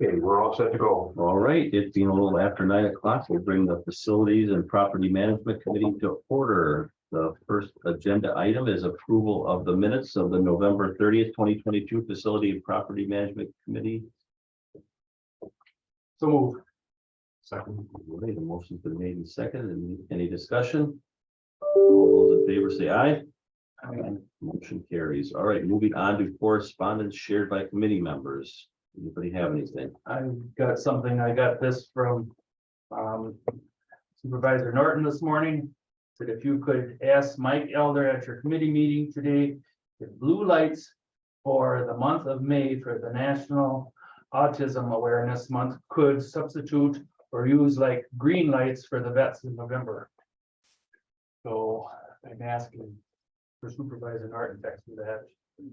Okay, we're all set to go. All right, it being a little after 9 o'clock, we'll bring the Facilities and Property Management Committee to order. The first agenda item is approval of the minutes of the November 30th, 2022 Facility and Property Management Committee. So move. Second. Okay, the motion's been made and seconded. Any discussion? All those in favor say aye. Aye. Motion carries. All right, moving on to correspondence shared by committee members. Anybody have anything? I've got something, I got this from Supervisor Norton this morning. Said if you could ask Mike Elder at your committee meeting today, if blue lights for the month of May for the National Autism Awareness Month could substitute or use like green lights for the vets in November. So I'm asking for Supervisor Norton to text me that.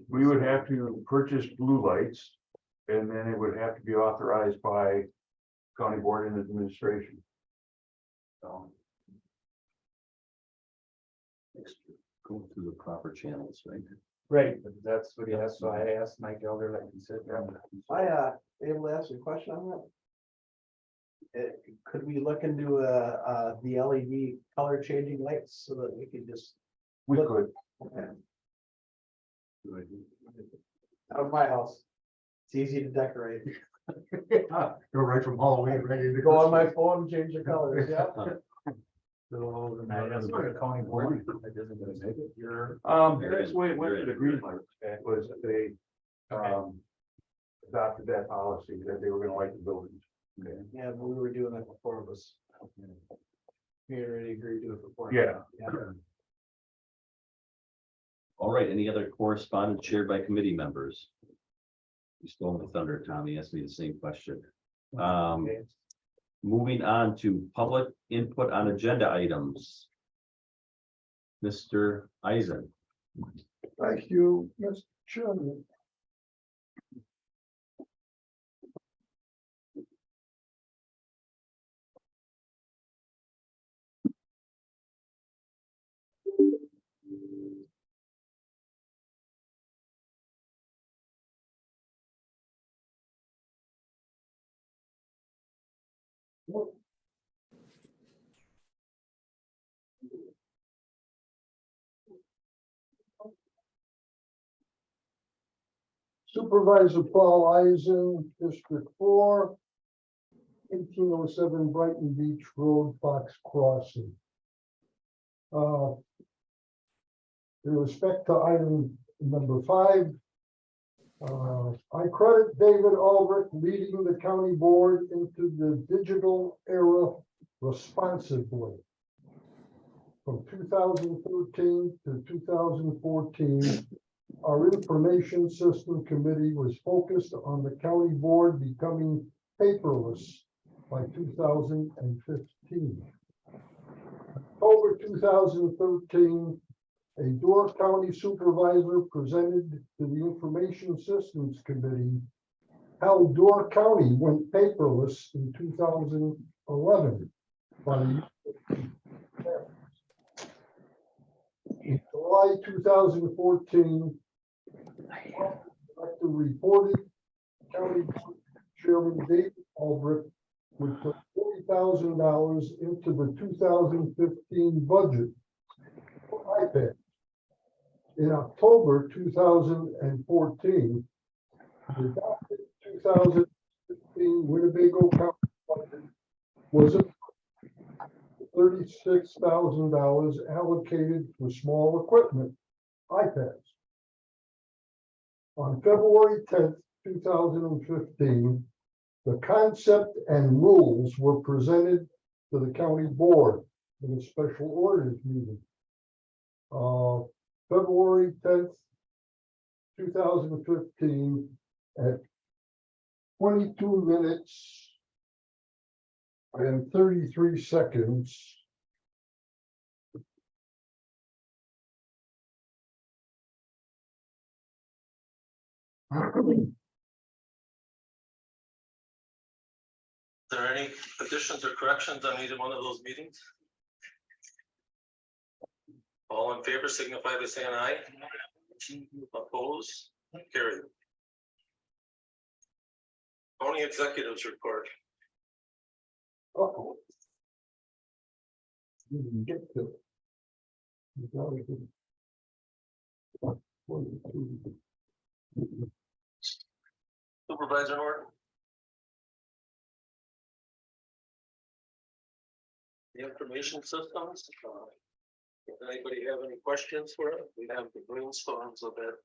We would have to purchase blue lights, and then it would have to be authorized by county board and administration. So Go through the proper channels, right? right, but that's what he asked. So I asked Mike Elder, like he said. Able to ask a question on that? Could we look into the LED color changing lights so that we could just, We could. okay, out of my house? It's easy to decorate. Go right from Halloween, ready to Go on my phone, change the colors, yeah. So then I asked for the county board. That isn't gonna make it. You're That's the way it went to the green lights, that was that they adopted that policy that they were gonna light the buildings. Yeah, but we were doing that before it was. We had already agreed to it before. Yeah. All right, any other correspondence shared by committee members? You stole my thunder, Tommy asked me the same question. Okay. Moving on to public input on agenda items. Mr. Eisen. Thank you, Mr. Chairman. Supervisor Paul Eisen, District 4, 1807 Brighton Beach Road, Fox Crossing. In respect to item number 5, I credit David Albrecht leading the county board into the digital era responsibly. From 2013 to 2014, our information system committee was focused on the county board becoming paperless by 2015. October 2013, a Door County supervisor presented to the Information Systems Committee how Door County went paperless in 2011. In July 2014, director reported County Chairman David Albrecht would put $40,000 into the 2015 budget for iPad. In October 2014, the adopted 2015 Winnebago County budget was $36,000 allocated for small equipment, iPads. On February 10th, 2015, the concept and rules were presented to the county board in a special orders meeting. February 10th, 2015, at 22 minutes and 33 seconds. Are there any additions or corrections on either one of those meetings? All in favor signify by saying aye. Oppose, carried. County executives report. Uh-oh. Didn't get to it. You gotta get it. 42. Supervisor Norton. The information systems, does anybody have any questions for it? We have the brainstorms of that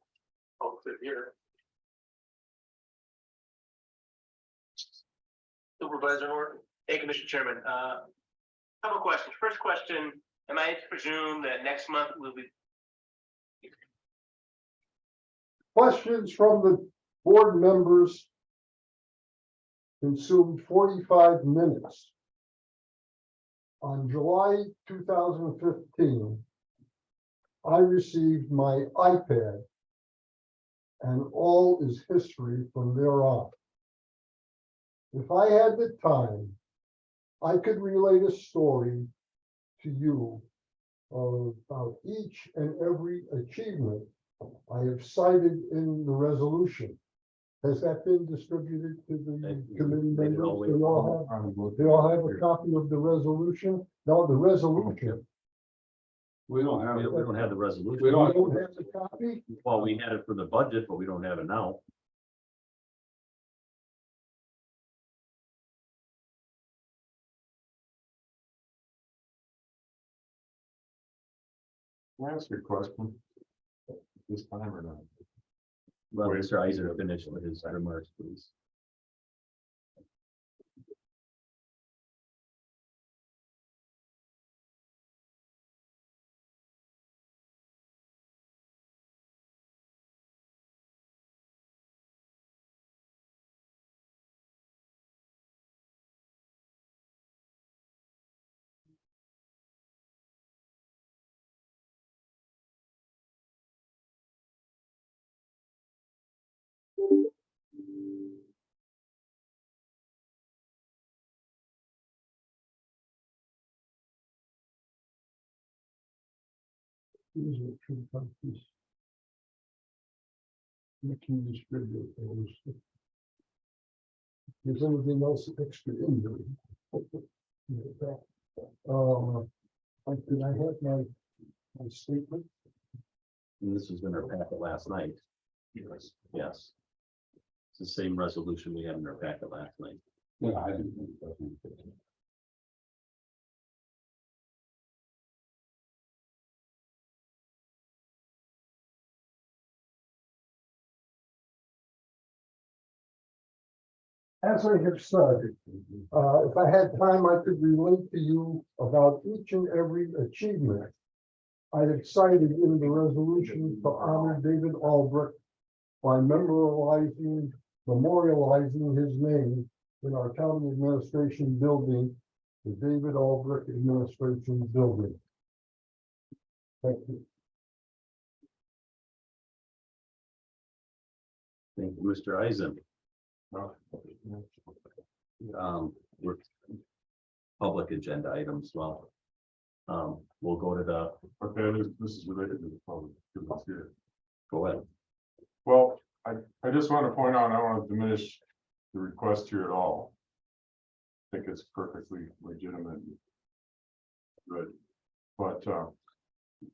outfit here. Supervisor Norton. Thank you, Mr. Chairman. Couple questions. First question, am I to presume that next month will be, Questions from the board members consumed 45 minutes. On July 2015, I received my iPad, and all is history from there on. If I had the time, I could relate a story to you about each and every achievement I have cited in the resolution. Has that been distributed to the committee members? They all have a copy of the resolution? No, the resolution. We don't have the resolution. We don't have the copy? Well, we had it for the budget, but we don't have it now. Can I ask you a question? This time or not? Well, Mr. Eisner finished with his remarks, please. These are two copies. We can distribute those. If there's anything else extra in there. Did I have my statement? And this was in our packet last night. Yes. Yes. It's the same resolution we had in our packet last night. Yeah, I didn't. As I have said, if I had time, I could relate to you about each and every achievement I have cited in the resolution to honor David Albrecht by memorializing his name in our county administration building, the David Albrecht Administration Building. Thank you. Thank you, Mr. Eisen. We're public agenda items. Well, we'll go to the, Okay, this is related to the public. Here. go ahead. Well, I just want to point out, I don't want to diminish the request here at all. I think it's perfectly legitimate. and Good, but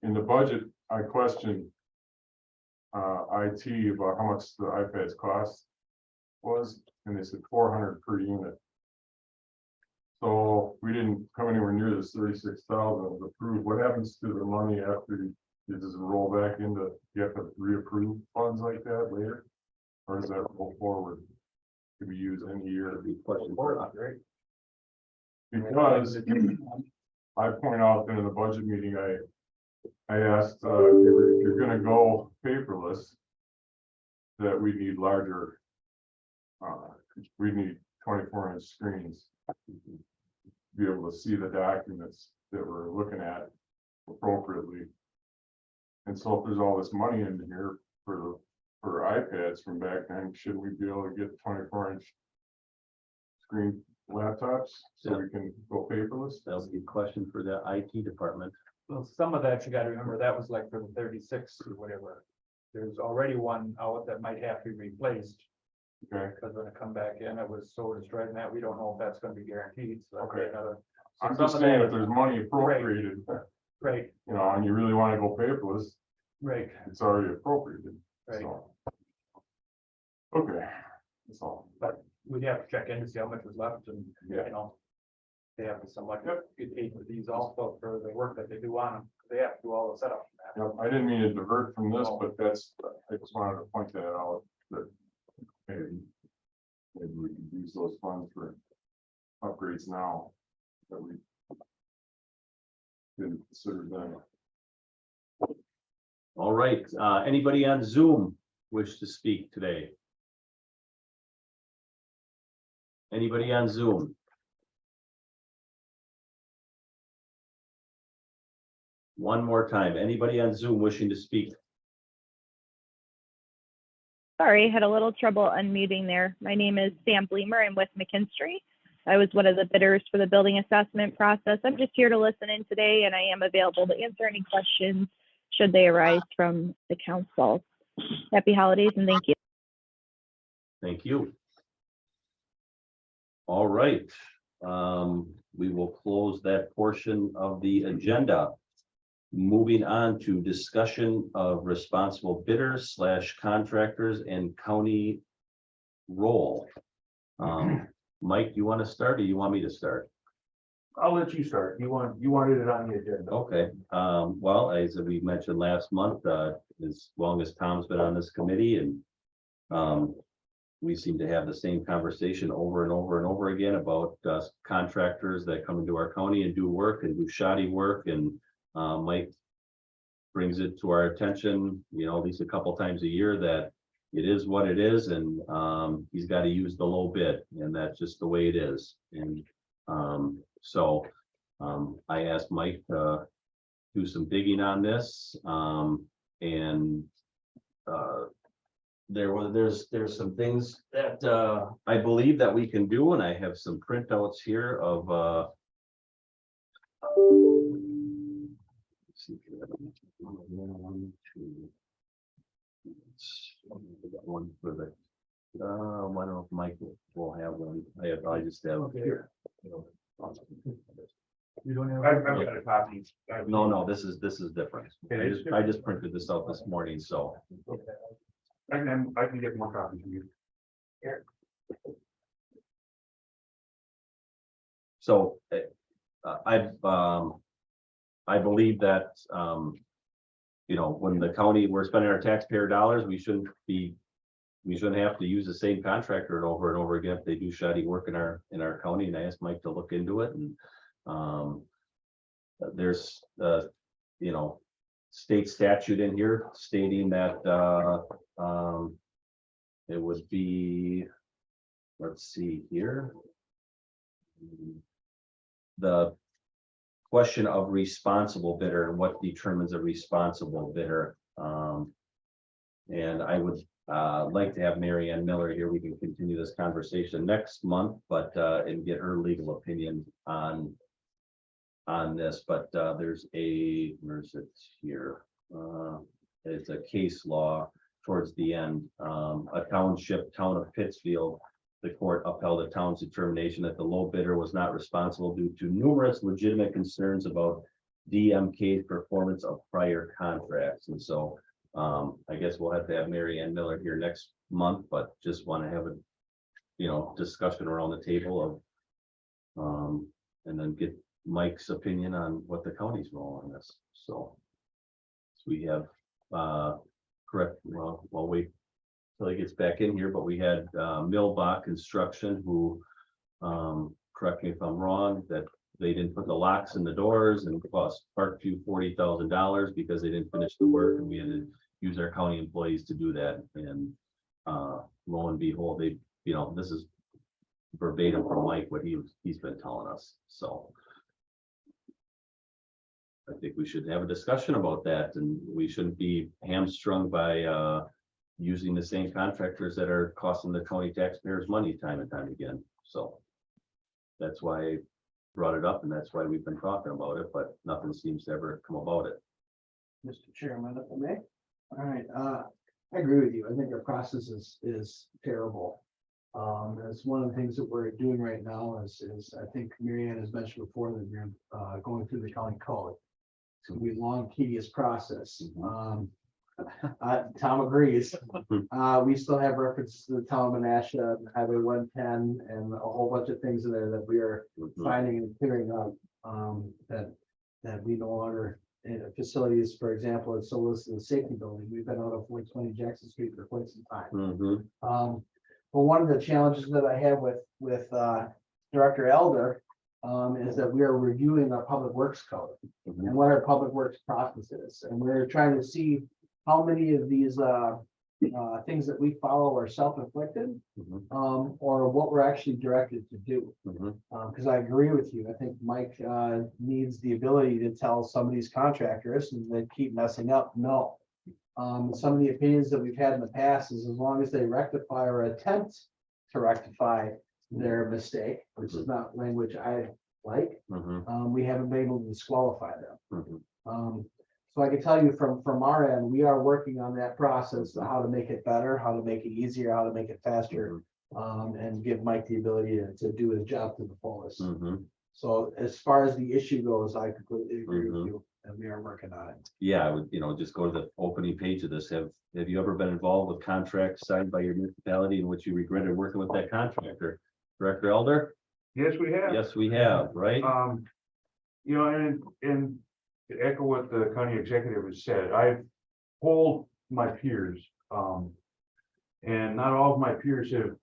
in the budget, I questioned IT about how much the iPads cost was, and they said 400 per unit. So we didn't come anywhere near this 36,000 approved. What happens to the money after you just roll back into, you have to reapprove funds like that later? Or does that roll forward to be used any year? Question for Because I point out that in the budget meeting, I asked, if you're gonna go paperless, that we need larger, we need 24-inch screens to be able to see the documents that we're looking at appropriately. And so if there's all this money in here for iPads from back then, should we be able to get 24-inch screen laptops so we can go paperless? That'll be a question for the IT department. Well, some of that you gotta remember, that was like for the 36 or whatever. There's already one out that might have to be replaced. Okay, because when it come back in, it was so destroyed that we don't know if that's gonna be guaranteed, so. that'd be Okay. another. I'm some just of saying that if is- there's money appropriated, Right, you know, and you really wanna go paperless, right, it's already appropriated, right. so. Okay, that's all. But we'd have to check in to see how much was left and, Yeah. you know. They have to somewhat get paid for these also for the work that they do on them. They have to do all the setup. Yep, I didn't mean to divert from this, No. but that's, I just wanted to point that out, that maybe we can use those funds for upgrades now that we didn't consider then. All right, anybody on Zoom wish to speak today? Anybody on Zoom? One more time, anybody on Zoom wishing to speak? Sorry, had a little trouble unmuting there. My name is Sam Bleemer. I'm with McKinstry. I was one of the bidders for the building assessment process. I'm just here to listen in today, and I am available to answer any questions should they arise from the council. Happy holidays and thank you. Thank you. All right, we will close that portion of the agenda. Moving on to discussion of responsible bidders / contractors and county role. Mike, you want to start or you want me to start? I'll let you start. You wanted it on the agenda. Okay, well, as we mentioned last month, as long as Tom's been on this committee and we seem to have the same conversation over and over and over again about contractors that come into our county and do work and do shoddy work, and Mike brings it to our attention, you know, at least a couple times a year that it is what it is, and he's got to use the low bid, and that's just the way it is. And so I asked Mike to do some digging on this, and there's some things that I believe that we can do, and I have some printouts here of let's see here. One, two. I got one for the I don't know if Mike will have one. I just have here. You don't have. I've got a copy. No, this is different. I just printed this out this morning, so. And then I can get more copies from you. So I believe that, you know, when the county, we're spending our taxpayer dollars, we shouldn't have to use the same contractor over and over again if they do shoddy work in our county. And I asked Mike to look into it, and there's you know, state statute in here stating that it would be, let's see here. The question of responsible bidder and what determines a responsible bidder. And I would like to have Mary Ann Miller here. We can continue this conversation next month, but and get her legal opinion on this. But there's where's it here? It's a case law towards the end. A town of Pittsfield, the court upheld the town's determination that the low bidder was not responsible due to numerous legitimate concerns about DMK's performance of prior contracts. And so I guess we'll have to have Mary Ann Miller here next month, but just want to have a, you know, discussion around the table of and then get Mike's opinion on what the county's role on this. So we have correct, well, we'll wait till he gets back in here, but we had Millbach Construction who, correct me if I'm wrong, that they didn't put the locks in the doors and cost Parkview $40,000 because they didn't finish the work, and we had to use our county employees to do that. And lo and behold, they, you know, this is verbatim from Mike, what he's been telling us. So I think we should have a discussion about that, and we shouldn't be hamstrung by using the same contractors that are costing the county taxpayers money time and time again. So that's why I brought it up, and that's why we've been talking about it, but nothing seems to ever come about it. Mr. Chairman, if I may. All right, I agree with you. I think our process is terrible. That's one of the things that we're doing right now is I think Mary Ann has mentioned before that we're going through the county code. It's gonna be a long, tedious process. Tom agrees. We still have references to the town of Menasha, Highway 110, and a whole bunch of things in there that we are finding and clearing up. That we no longer, facilities, for example, it's so listed as safety building. We've been out of 420 Jackson Street for quite some time. But one of the challenges that I have with Director Elder is that we are reviewing our public works code and what our public works process is. And we're trying to see how many of these things that we follow are self-inflicted or what we're actually directed to do. Because I agree with you. I think Mike needs the ability to tell some of these contractors and they keep messing up. No. Some of the opinions that we've had in the past is as long as they rectify or attempt to rectify their mistake, which is not language I like, we haven't been able to disqualify them. So I can tell you from our end, we are working on that process, how to make it better, how to make it easier, how to make it faster, and give Mike the ability to do his job to the fullest. So as far as the issue goes, I completely agree with you, and we are working on it. Yeah, I would, just go to the opening page of this. Have you ever been involved with contracts signed by your municipality in which you regretted working with that contractor? Director Elder? Yes, we have. Yes, we have, right? And to echo what the county executive has said, I've polled my peers, and not all of my peers have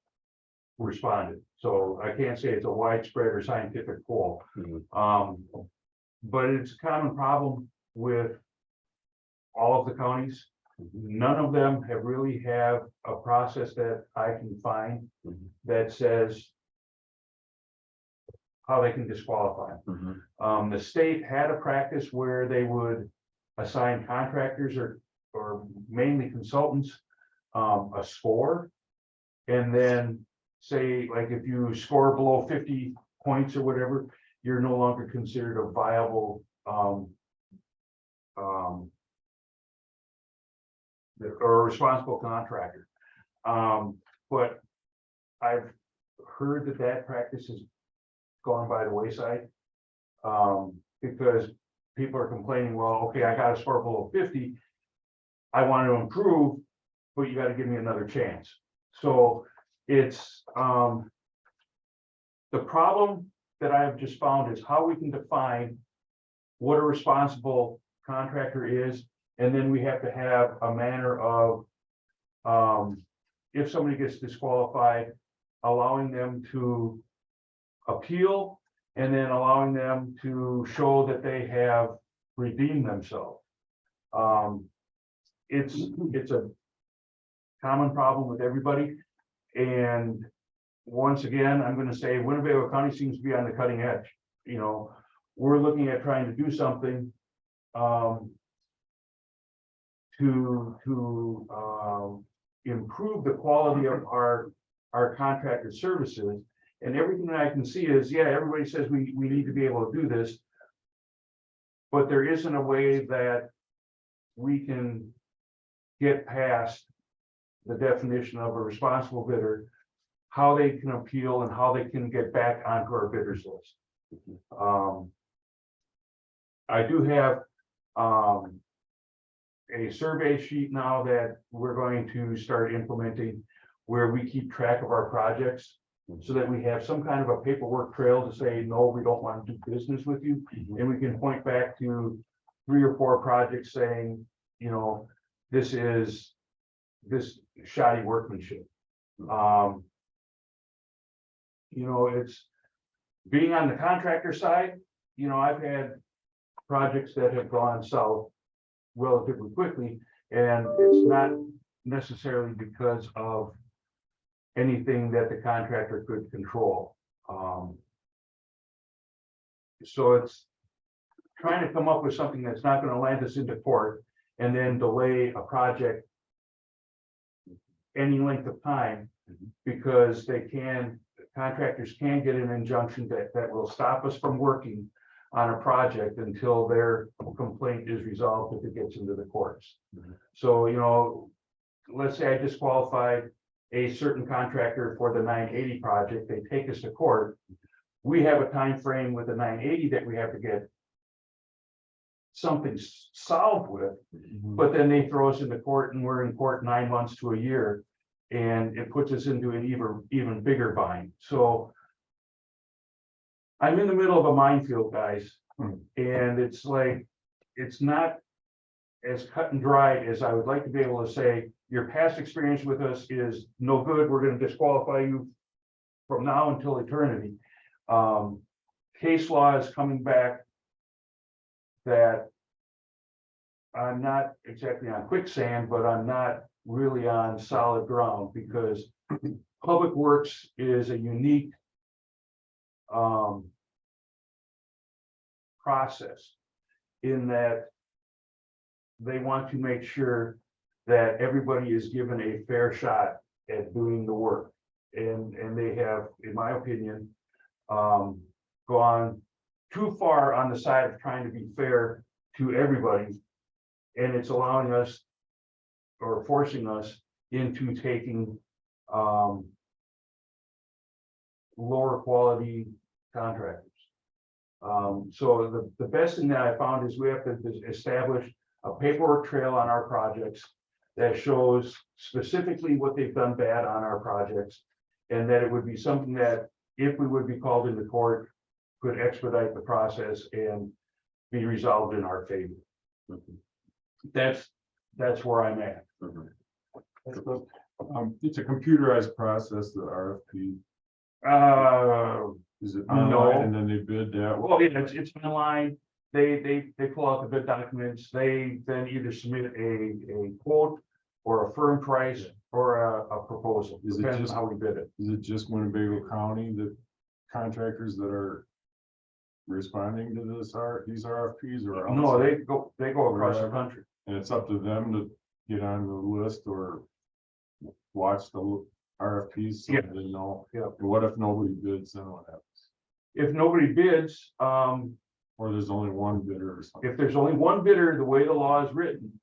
responded. So I can't say it's a widespread or scientific poll. But it's a common problem with all of the counties. None of them have really have a process that I can find that says how they can disqualify them. The state had a practice where they would assign contractors or mainly consultants a score, and then say, like, if you score below 50 points or whatever, you're no longer considered a viable or a responsible contractor. But I've heard that practice has gone by the wayside, because people are complaining, well, okay, I got a score below 50. I want to improve, but you got to give me another chance. So it's the problem that I have just found is how we can define what a responsible contractor is. And then we have to have a manner of, if somebody gets disqualified, allowing them to appeal, and then allowing them to show that they have redeemed themselves. It's a common problem with everybody. And once again, I'm going to say Winnebago County seems to be on the cutting edge. We're looking at trying to do something to improve the quality of our contractor services. And everything that I can see is, yeah, everybody says we need to be able to do this, but there isn't a way that we can get past the definition of a responsible bidder, how they can appeal and how they can get back onto our bidders list. I do have a survey sheet now that we're going to start implementing, where we keep track of our projects, so that we have some kind of a paperwork trail to say, no, we don't want to do business with you. And we can point back to 3 or 4 projects saying, this is this shoddy workmanship. It's being on the contractor side. I've had projects that have gone south relatively quickly, and it's not necessarily because of anything that the contractor could control. So it's trying to come up with something that's not going to land us into court and then delay a project any length of time, because contractors can get an injunction that will stop us from working on a project until their complaint is resolved if it gets into the courts. So, let's say I disqualified a certain contractor for the 980 project, they take us to court. We have a time frame with the 980 that we have to get something solved with, but then they throw us into court and we're in court 9 months to a year. And it puts us into an even bigger bind. So I'm in the middle of a minefield, guys, and it's like, it's not as cut and dried as I would like to be able to say, your past experience with us is no good, we're gonna disqualify you from now until eternity. Case law is coming back that I'm not exactly on quicksand, but I'm not really on solid ground, because Public Works is a unique process in that they want to make sure that everybody is given a fair shot at doing the work. And they have, in my opinion, gone too far on the side of trying to be fair to everybody. And it's allowing us, or forcing us, into taking lower quality contractors. So the best thing that I found is we have to establish a paperwork trail on our projects that shows specifically what they've done bad on our projects, and that it would be something that, if we would be called into court, could expedite the process and be resolved in our favor. That's where I'm at. It's a computerized process, the RFP. Is it No. online and then they bid that? Well, yeah, it's online. They pull out the bid documents. They then either submit a quote or a firm price or a proposal. Is it Depends just- on how we bid it. Is it just Winnebago County, the contractors that are responding to these RFPs, or? No, outside? they go across the Wherever. country. And it's up to them to get on the list or watch the RFPs so Yeah. they know. Yeah. And what if nobody bids, then what happens? If nobody bids, Or there's only one bidder or something? if there's only one bidder, the way the law is written,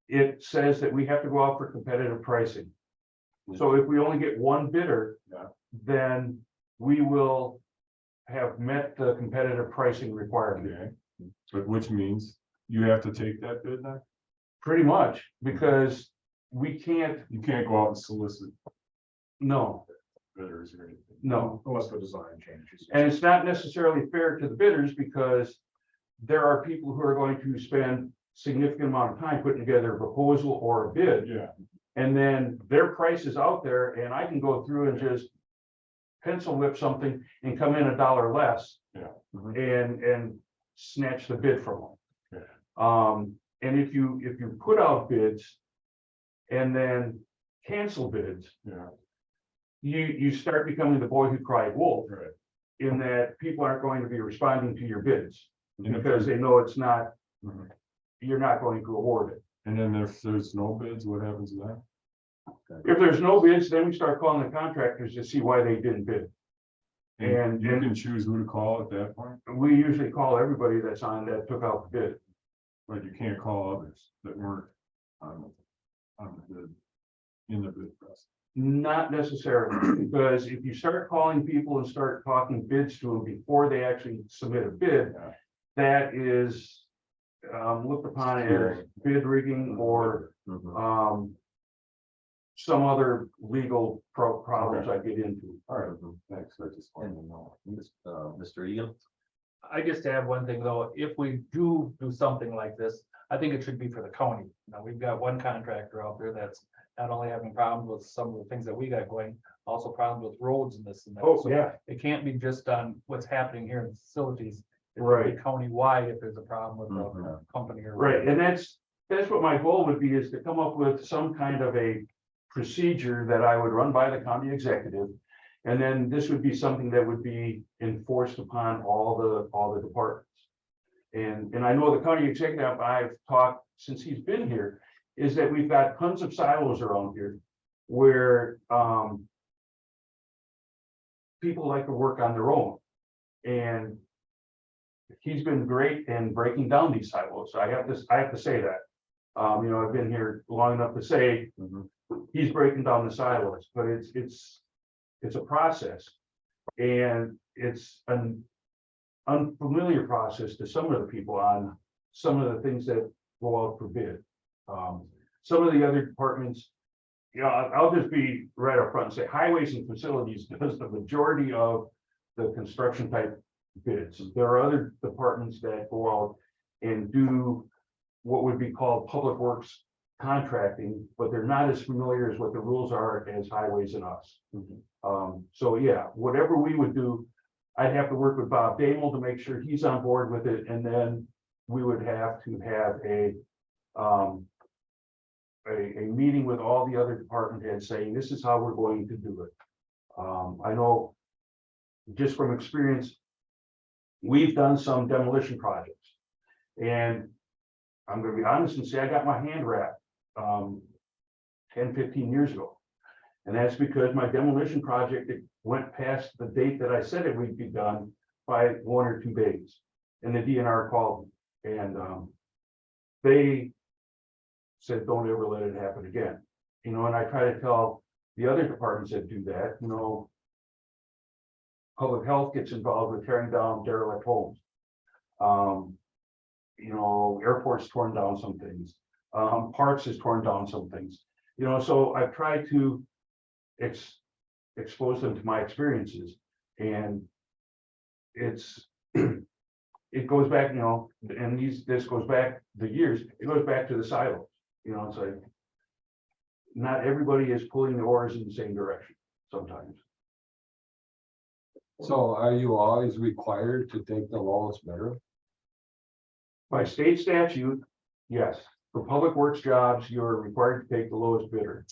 it says that we have to go out for competitive pricing. So if we only get one bidder, Yeah. then we will have met the competitive pricing requirement. Okay, but which means you have to take that bid then? Pretty much, because we can't, You can't go out and solicit no, bidders or anything. no. Unless the design changes. And it's not necessarily fair to the bidders, because there are people who are going to spend significant amount of time putting together a proposal or a bid. Yeah, And then their price is out there, and I can go through and just pencil whip something and come in $1 less. Yeah. And snatch the bid from them. Yeah. And if you put out bids and then cancel bids, yeah, you start becoming the boy who cried wolf, right. in that people aren't going to be responding to your bids And if because they know it's not, Mhm. you're not going to award it. And then if there's no bids, what happens then? If there's no bids, then we start calling the contractors to see why they didn't bid. And- You can choose who to call at that point, We usually call everybody that's on that took out the bid. but you can't call others that weren't on the bid, in the bid process. Not necessarily, because if you start calling people and start talking bids to them before they actually submit a bid, Yeah. that is looked upon as bid rigging or some other legal problems I get into. All right, thanks, I just wanted to know. Mr. Egan? I just add one thing though, if we do something like this, I think it should be for the county. Now, we've got one contractor out there that's not only having problems with some of the things that we got going, also problems with roads and this and that. Oh, So yeah, it can't be just on what's happening here in the facilities. It should Right. be Countywide if there's a problem with Mhm. a company or. right, and that's what my goal would be, is to come up with some kind of a procedure that I would run by the county executive. And then this would be something that would be enforced upon all the departments. And I know the county executive, I've talked since he's been here, is that we've got tons of silos around here where people like to work on their own. And he's been great in breaking down these silos. I have to say that. I've been here long enough to say, he's breaking down the silos, but it's a process. And it's an unfamiliar process to some of the people on some of the things that go out for bid. Some of the other departments, I'll just be right up front and say highways and facilities does the majority of the construction type bids. There are other departments that go out and do what would be called public works contracting, but they're not as familiar as what the rules are as highways and us. So yeah, whatever we would do, I'd have to work with Bob Damel to make sure he's on board with it, and then we would have to have a meeting with all the other department heads saying, this is how we're going to do it. I know just from experience, we've done some demolition projects, and I'm gonna be honest and say I got my hand wrapped 10, 15 years ago. And that's because my demolition project, it went past the date that I said it would be done by 1 or 2 days. And the DNR called me, and they said, don't ever let it happen again. And I try to tell the other departments that do that, public health gets involved with tearing down derelict homes. Airports torn down some things. Parks has torn down some things. So I've tried to expose them to my experiences, and it goes back, and this goes back the years. It goes back to the silos. It's like not everybody is pulling the oars in the same direction sometimes. So are you always required to take the lowest bidder? By state statute, yes. For public works jobs, you're required to take the lowest bidder.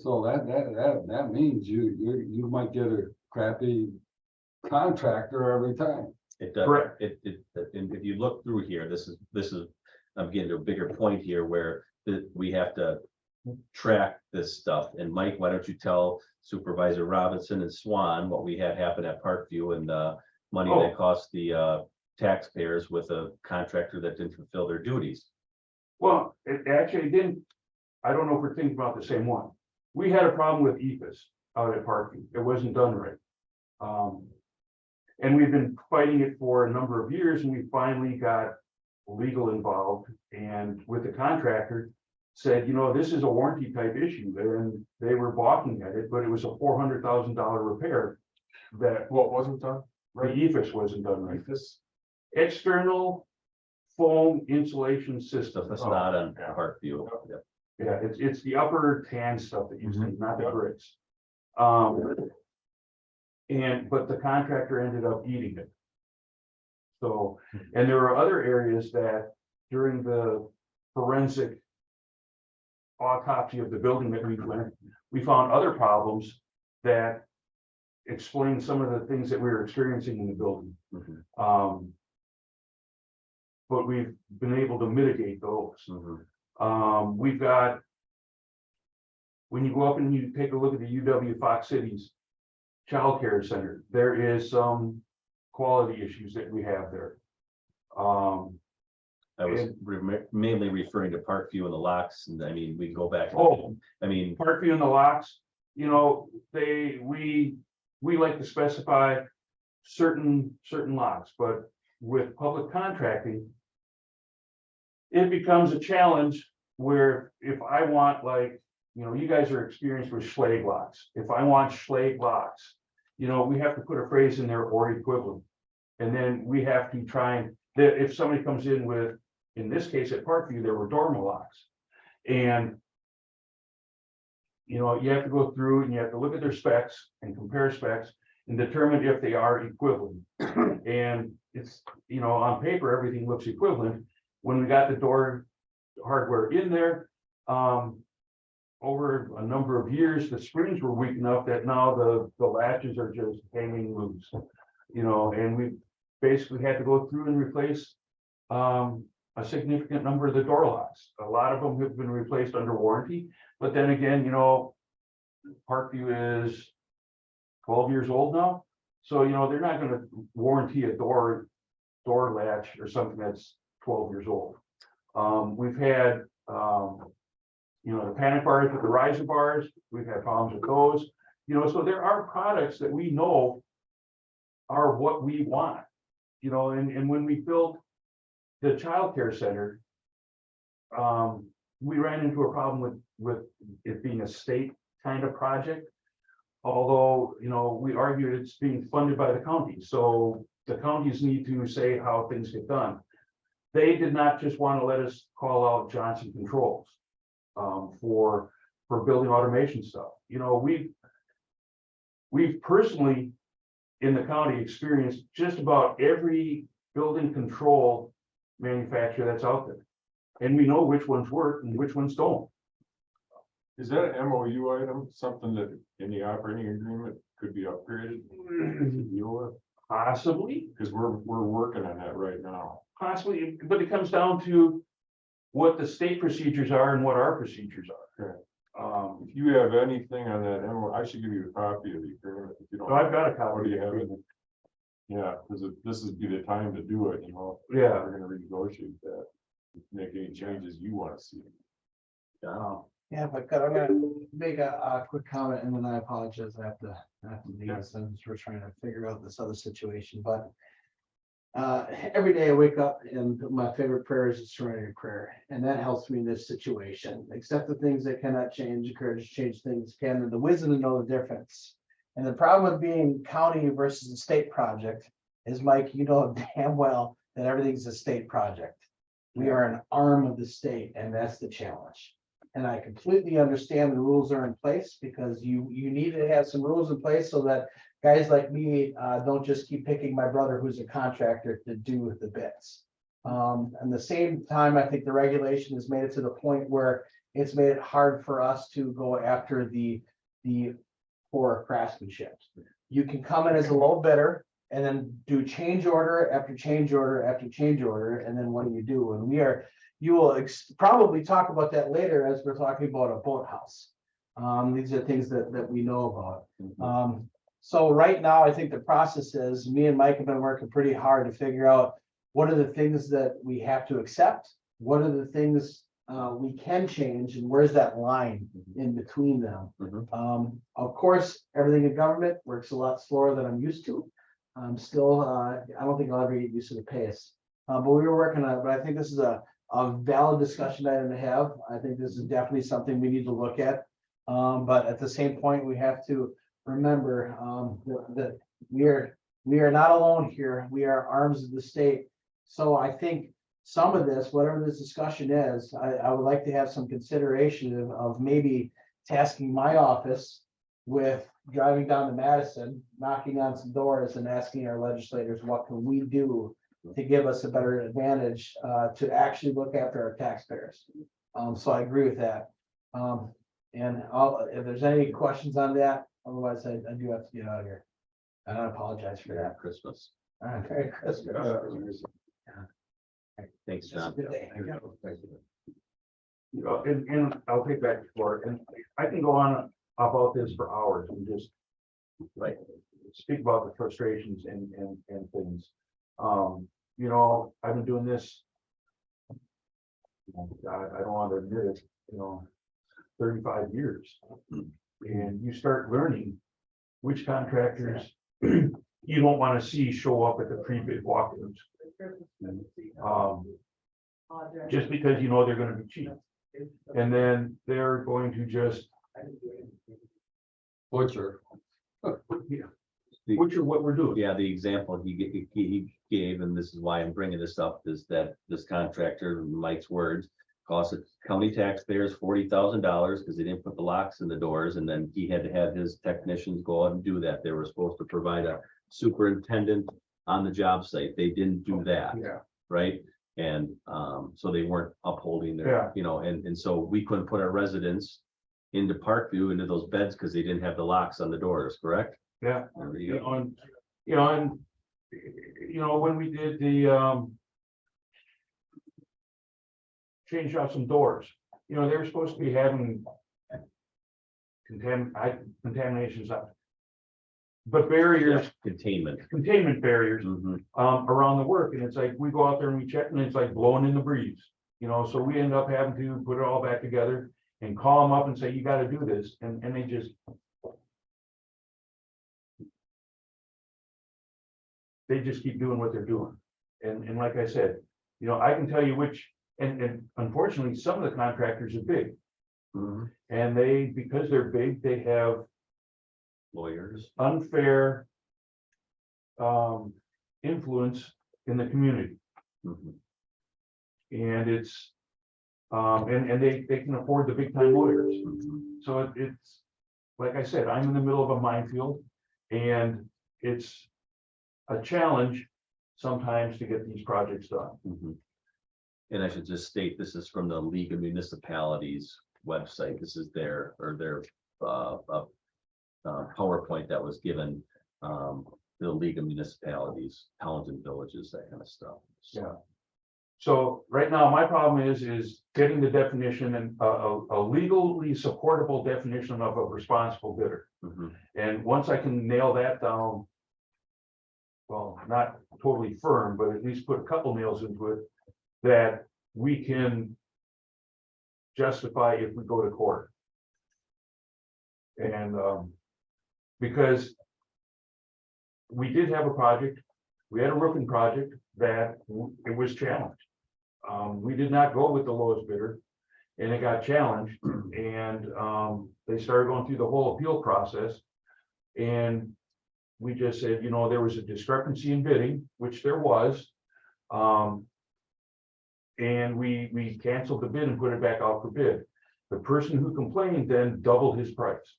So that means you might get a crappy contractor every time. It does. Correct. And if you look through here, this is, I'm getting to a bigger point here where we have to track this stuff. And Mike, why don't you tell Supervisor Robinson and Swan what we had happen at Parkview and money that cost the taxpayers with a contractor that didn't fulfill their duties. Well, it actually didn't. I don't know if we're thinking about the same one. We had a problem with EPIS out at Parkview. It wasn't done right. And we've been fighting it for a number of years, and we finally got legal involved, and with the contractor said, this is a warranty type issue, and they were balking at it, but it was a $400,000 repair that What wasn't done? the EPIS wasn't done right. External foam insulation The system. facade on yeah. Parkview. Yeah. Yeah, it's the upper tan stuff that you see, not the bricks. But the contractor ended up eating it. So, and there were other areas that during the forensic autopsy of the building that we went, we found other problems that explain some of the things that we were experiencing in the building. But we've been able to mitigate those. We've got, when you go up and you take a look at the UW Fox Cities Child Care Center, there is some quality issues that we have there. I was mainly referring to Parkview and the locks, and I mean, we go back. I mean, Parkview and the locks, we like to specify certain locks, but with public contracting, it becomes a challenge where if I want, you guys are experienced with Schlage locks. If I want Schlage locks, we have to put a phrase in there or equivalent. And then we have to try and, if somebody comes in with, in this case at Parkview, there were dormer locks. And, you have to go through and you have to look at their specs and compare specs and determine if they are equivalent. And it's, on paper, everything looks equivalent. When we got the door hardware in there, over a number of years, the springs were weak enough that now the latches are just hanging loose, and we basically had to go through and replace a significant number of the door locks. A lot of them have been replaced under warranty, but then again, Parkview is 12 years old now. So, they're not going to warranty a door latch or something that's 12 years old. We've had the panic bars with the riser bars, we've had problems with those. So there are products that we know are what we want, and when we built the childcare center, we ran into a problem with it being a state kind of project. Although, we argued it's being funded by the county, so the counties need to say how things get done. They did not just want to let us call out Johnson Controls for building automation stuff. We've personally in the county experienced just about every building control manufacturer that's out there. And we know which ones work and which ones don't. Is that an MOU item, something that in the operating agreement could be upgraded? Possibly, Because we're working on that right now. possibly, but it comes down to what the state procedures are and what our procedures are. If you have anything on that MOU, I should give you a copy of the agreement. If you don't. So I've got a What do copy. you have it? Yeah, because this would be the time to do it, Yeah. We're gonna renegotiate that. Make any changes you want to see. Yeah, but I'm gonna make a quick comment and then I apologize. I have to leave since we're trying to figure out this other situation, but. Every day I wake up and my favorite prayer is a serenity prayer, and that helps me in this situation. Accept the things that cannot change, encourage to change things can, and the wisdom to know the difference. And the problem with being county versus a state project is, Mike, you know damn well that everything's a state project. We are an arm of the state, and that's the challenge. And I completely understand the rules are in place because you need to have some rules in place so that guys like me don't just keep picking my brother who's a contractor to do the bits. And the same time, I think the regulation has made it to the point where it's made it hard for us to go after the poor craftsmanship. You can come in as a low bidder and then do change order after change order after change order, and then what do? And you will probably talk about that later as we're talking about a boathouse. These are things that we know about. So right now, I think the process is, me and Mike have been working pretty hard to figure out what are the things that we have to accept, what are the things we can change, and where's that line in between them. Of course, everything in government works a lot slower than I'm used to. Still, I don't think I'll ever get used to the pace. But we were working on it, but I think this is a valid discussion item to have. I think this is definitely something we need to look at. But at the same point, we have to remember that we are not alone here. We are arms of the state. So I think some of this, whatever this discussion is, I would like to have some consideration of maybe tasking my office with driving down to Madison, knocking on some doors and asking our legislators, what can we do to give us a better advantage to actually look after our taxpayers. So I agree with that. And if there's any questions on that, otherwise I do have to get out of here. And I apologize for that. Christmas. Merry Christmas. Thanks, John. Good day. And I'll take back the floor, and I can go on about this for hours and just like speak about the frustrations and things. I've been doing this. I don't want to admit it, 35 years. And you start learning which contractors you don't want to see show up at the pre-bid walkthroughs. Just because they're going to be cheap. And then they're going to just Butcher. butcher what we're doing. Yeah, the example he gave, and this is why I'm bringing this up, is that this contractor, Mike's words, cost the county taxpayers $40,000 because they didn't put the locks in the doors, and then he had to have his technicians go out and do that. They were supposed to provide a superintendent on the job site. They didn't do that. Yeah. Right? And so they weren't upholding their, and so we couldn't put our residents into Parkview into those beds because they didn't have the locks on the doors, correct? Yeah. There you go. And when we did the change out some doors, they were supposed to be having contaminations up. But barriers, containment barriers around the work. And it's like, we go out there and we check and it's like blowing in the breeze, so we end up having to put it all back together. and call them up and say, you gotta do this, and they just. They just keep doing what they're doing. And like I said, you know, I can tell you which, and unfortunately, some of the contractors are big. Mhm. And they, because they're big, they have Lawyers. unfair influence in the community. Mhm. And it's, and they can afford the big time lawyers. Mhm. So it's, like I said, I'm in the middle of a minefield, and it's a challenge sometimes to get these projects done. Mhm. And I should just state, this is from the League of Municipalities website. This is their PowerPoint that was given, the League of Municipalities, towns and villages, that kind of stuff. So, Yeah. So right now, my problem is getting the definition and a legally supportable definition of a responsible bidder. mhm. And once I can nail that down, well, not totally firm, but at least put a couple nails into it, that we can justify if we go to court. And because we did have a project, we had a roofing project that it was challenged. We did not go with the lowest bidder, and it got challenged, and they started going through the whole appeal process. And we just said, you know, there was a discrepancy in bidding, which there was. And we canceled the bid and put it back out for bid. The person who complained then doubled his price.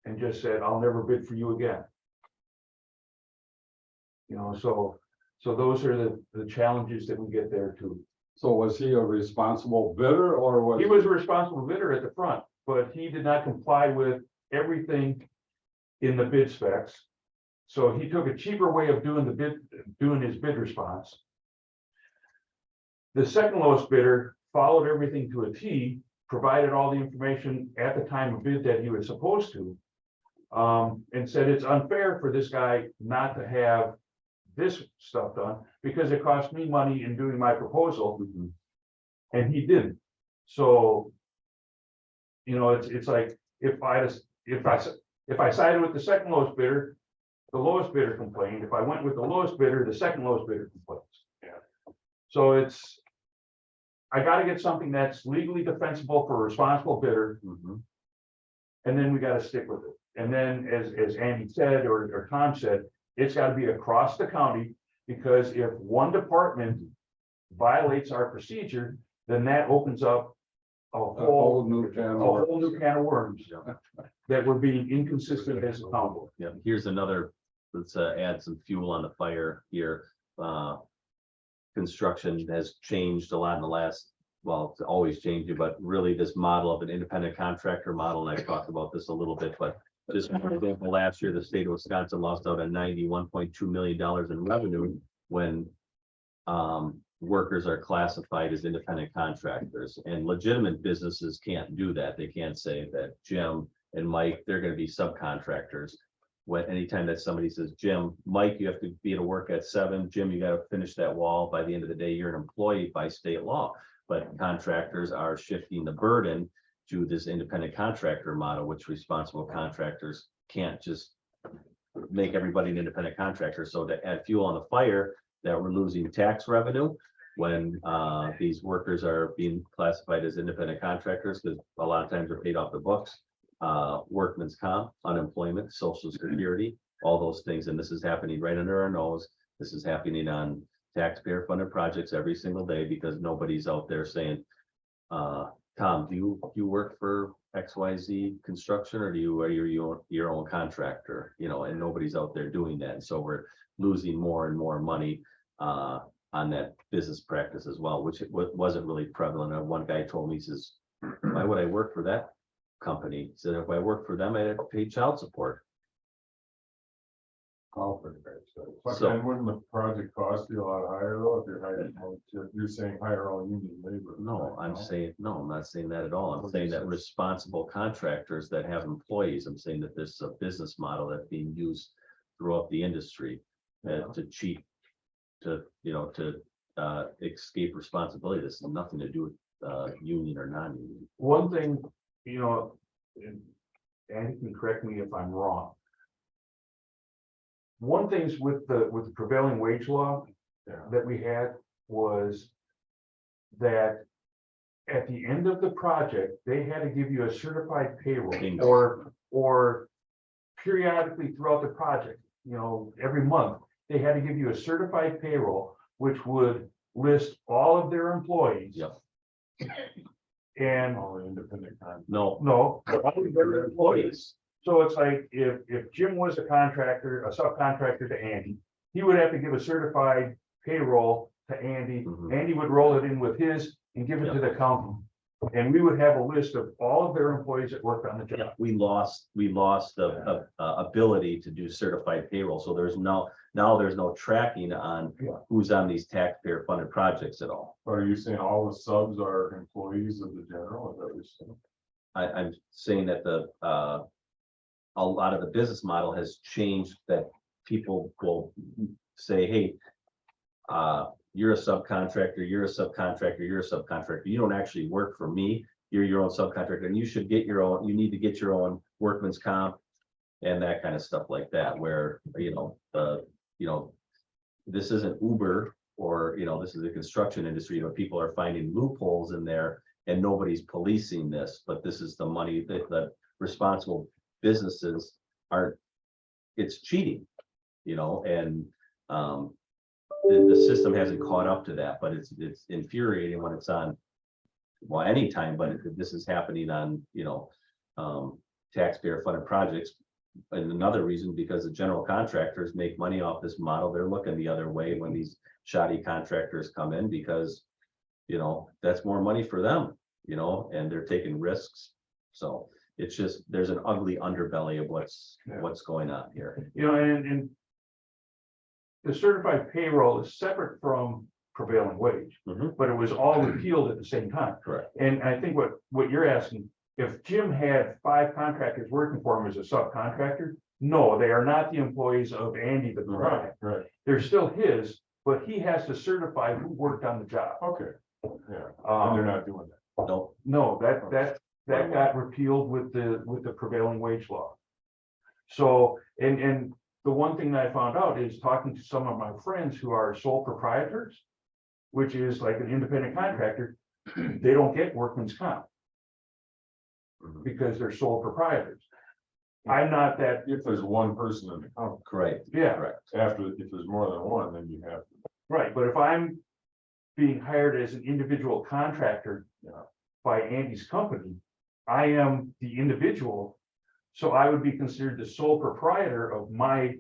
And just said, I'll never bid for you again. You know, so those are the challenges that we get there too. So was he a responsible bidder or was? He was a responsible bidder at the front, but he did not comply with everything in the bid specs. So he took a cheaper way of doing his bid response. The second lowest bidder followed everything to a T, provided all the information at the time of bid that he was supposed to. And said it's unfair for this guy not to have this stuff done because it cost me money in doing my proposal. Mhm. And he didn't. So, you know, it's like, if I sided with the second lowest bidder, the lowest bidder complained. If I went with the lowest bidder, the second lowest bidder complains. Yeah. So I gotta get something that's legally defensible for a responsible bidder, Mhm. and then we gotta stick with it. And then, as Andy said, or Tom said, it's gotta be across the county, because if one department violates our procedure, then that opens up a whole new can of worms that we're being inconsistent as a county. Yeah, here's another, let's add some fuel on the fire here. Construction has changed a lot in the last, well, it's always changing, but really this model of an independent contractor model, and I talked about this a little bit, but just for example, last year, the state of Wisconsin lost out on $91.2 million in revenue when workers are classified as independent contractors, and legitimate businesses can't do that. They can't say that Jim and Mike, they're going to be subcontractors. When anytime that somebody says, Jim, Mike, you have to be to work at 7, Jim, you got to finish that wall by the end of the day, you're an employee by state law. But contractors are shifting the burden to this independent contractor model, which responsible contractors can't just make everybody an independent contractor. So to add fuel on the fire, that we're losing tax revenue when these workers are being classified as independent contractors, because a lot of times they're paid off the books. Workman's comp, unemployment, social security, all those things. And this is happening right under our nose. This is happening on taxpayer funded projects every single day, because nobody's out there saying, Tom, do you work for XYZ construction, or are you your own contractor? You know, and nobody's out there doing that. And so we're losing more and more money on that business practice as well, which wasn't really prevalent. One guy told me, he says, why would I work for that company? He said, if I worked for them, I'd have to pay child support. But So- then wouldn't the project cost you a lot higher though, if you're saying hire all union labor? No, I'm not saying that at all. I'm What saying is that it? responsible contractors that have employees, I'm saying that there's a business model that's being used throughout the industry to cheat, to escape responsibility. This has nothing to do with union or non-union. One thing, you know, and Andy can correct me if I'm wrong. One thing's with the prevailing wage law that we had was that at the end of the project, they had to give you a certified payroll Bingo. or periodically throughout the project, you know, every month, they had to give you a certified payroll, which would list all of their employees. Yep. And All the independent con. No, no, all of their employees. So it's like if Jim was a contractor, a subcontractor to Andy, he would have to give a certified payroll to Andy. Mhm. Andy would roll it in with his and give it to the county. And we would have a list of all of their employees that worked on the job. we lost the ability to do certified payroll, so now there's no tracking on Yeah. who's on these taxpayer funded projects at all. Are you saying all the subs are employees of the general? Is that what you're saying? I'm saying that a lot of the business model has changed, that people will say, hey, you're a subcontractor, you're a subcontractor, you're a subcontractor. You don't actually work for me. You're your own subcontractor, and you should get your own, you need to get your own workman's comp and that kind of stuff like that, where, this isn't Uber or, this is the construction industry, people are finding loopholes in there and nobody's policing this, but this is the money that the responsible businesses aren't, it's cheating, and, the system hasn't caught up to that, but it's infuriating when it's on, well, anytime, but this is happening on, taxpayer funded projects. And another reason, because the general contractors make money off this model, they're looking the other way when these shoddy contractors come in, because, that's more money for them, and they're taking risks. So it's just, there's an ugly underbelly of what's going on here. And the certified payroll is separate from prevailing wage, Mhm. but it was all repealed at the same time. Correct. And I think what you're asking, if Jim had 5 contractors working for him as a subcontractor, no, they are not the employees of Andy the prime. Right, They're still his, but he has to certify who worked on the job. okay, yeah, and they're not doing that. No, No, that got repealed with the prevailing wage law. So, and the one thing that I found out is talking to some of my friends who are sole proprietors, which is like an independent contractor, they don't get workman's comp because they're sole proprietors. I'm not that, If there's one person in the company, correct. yeah, Correct. if there's more than one, then you have to. right, but if I'm being hired as an individual contractor by Andy's company, I am the individual. So I would be considered the sole proprietor of my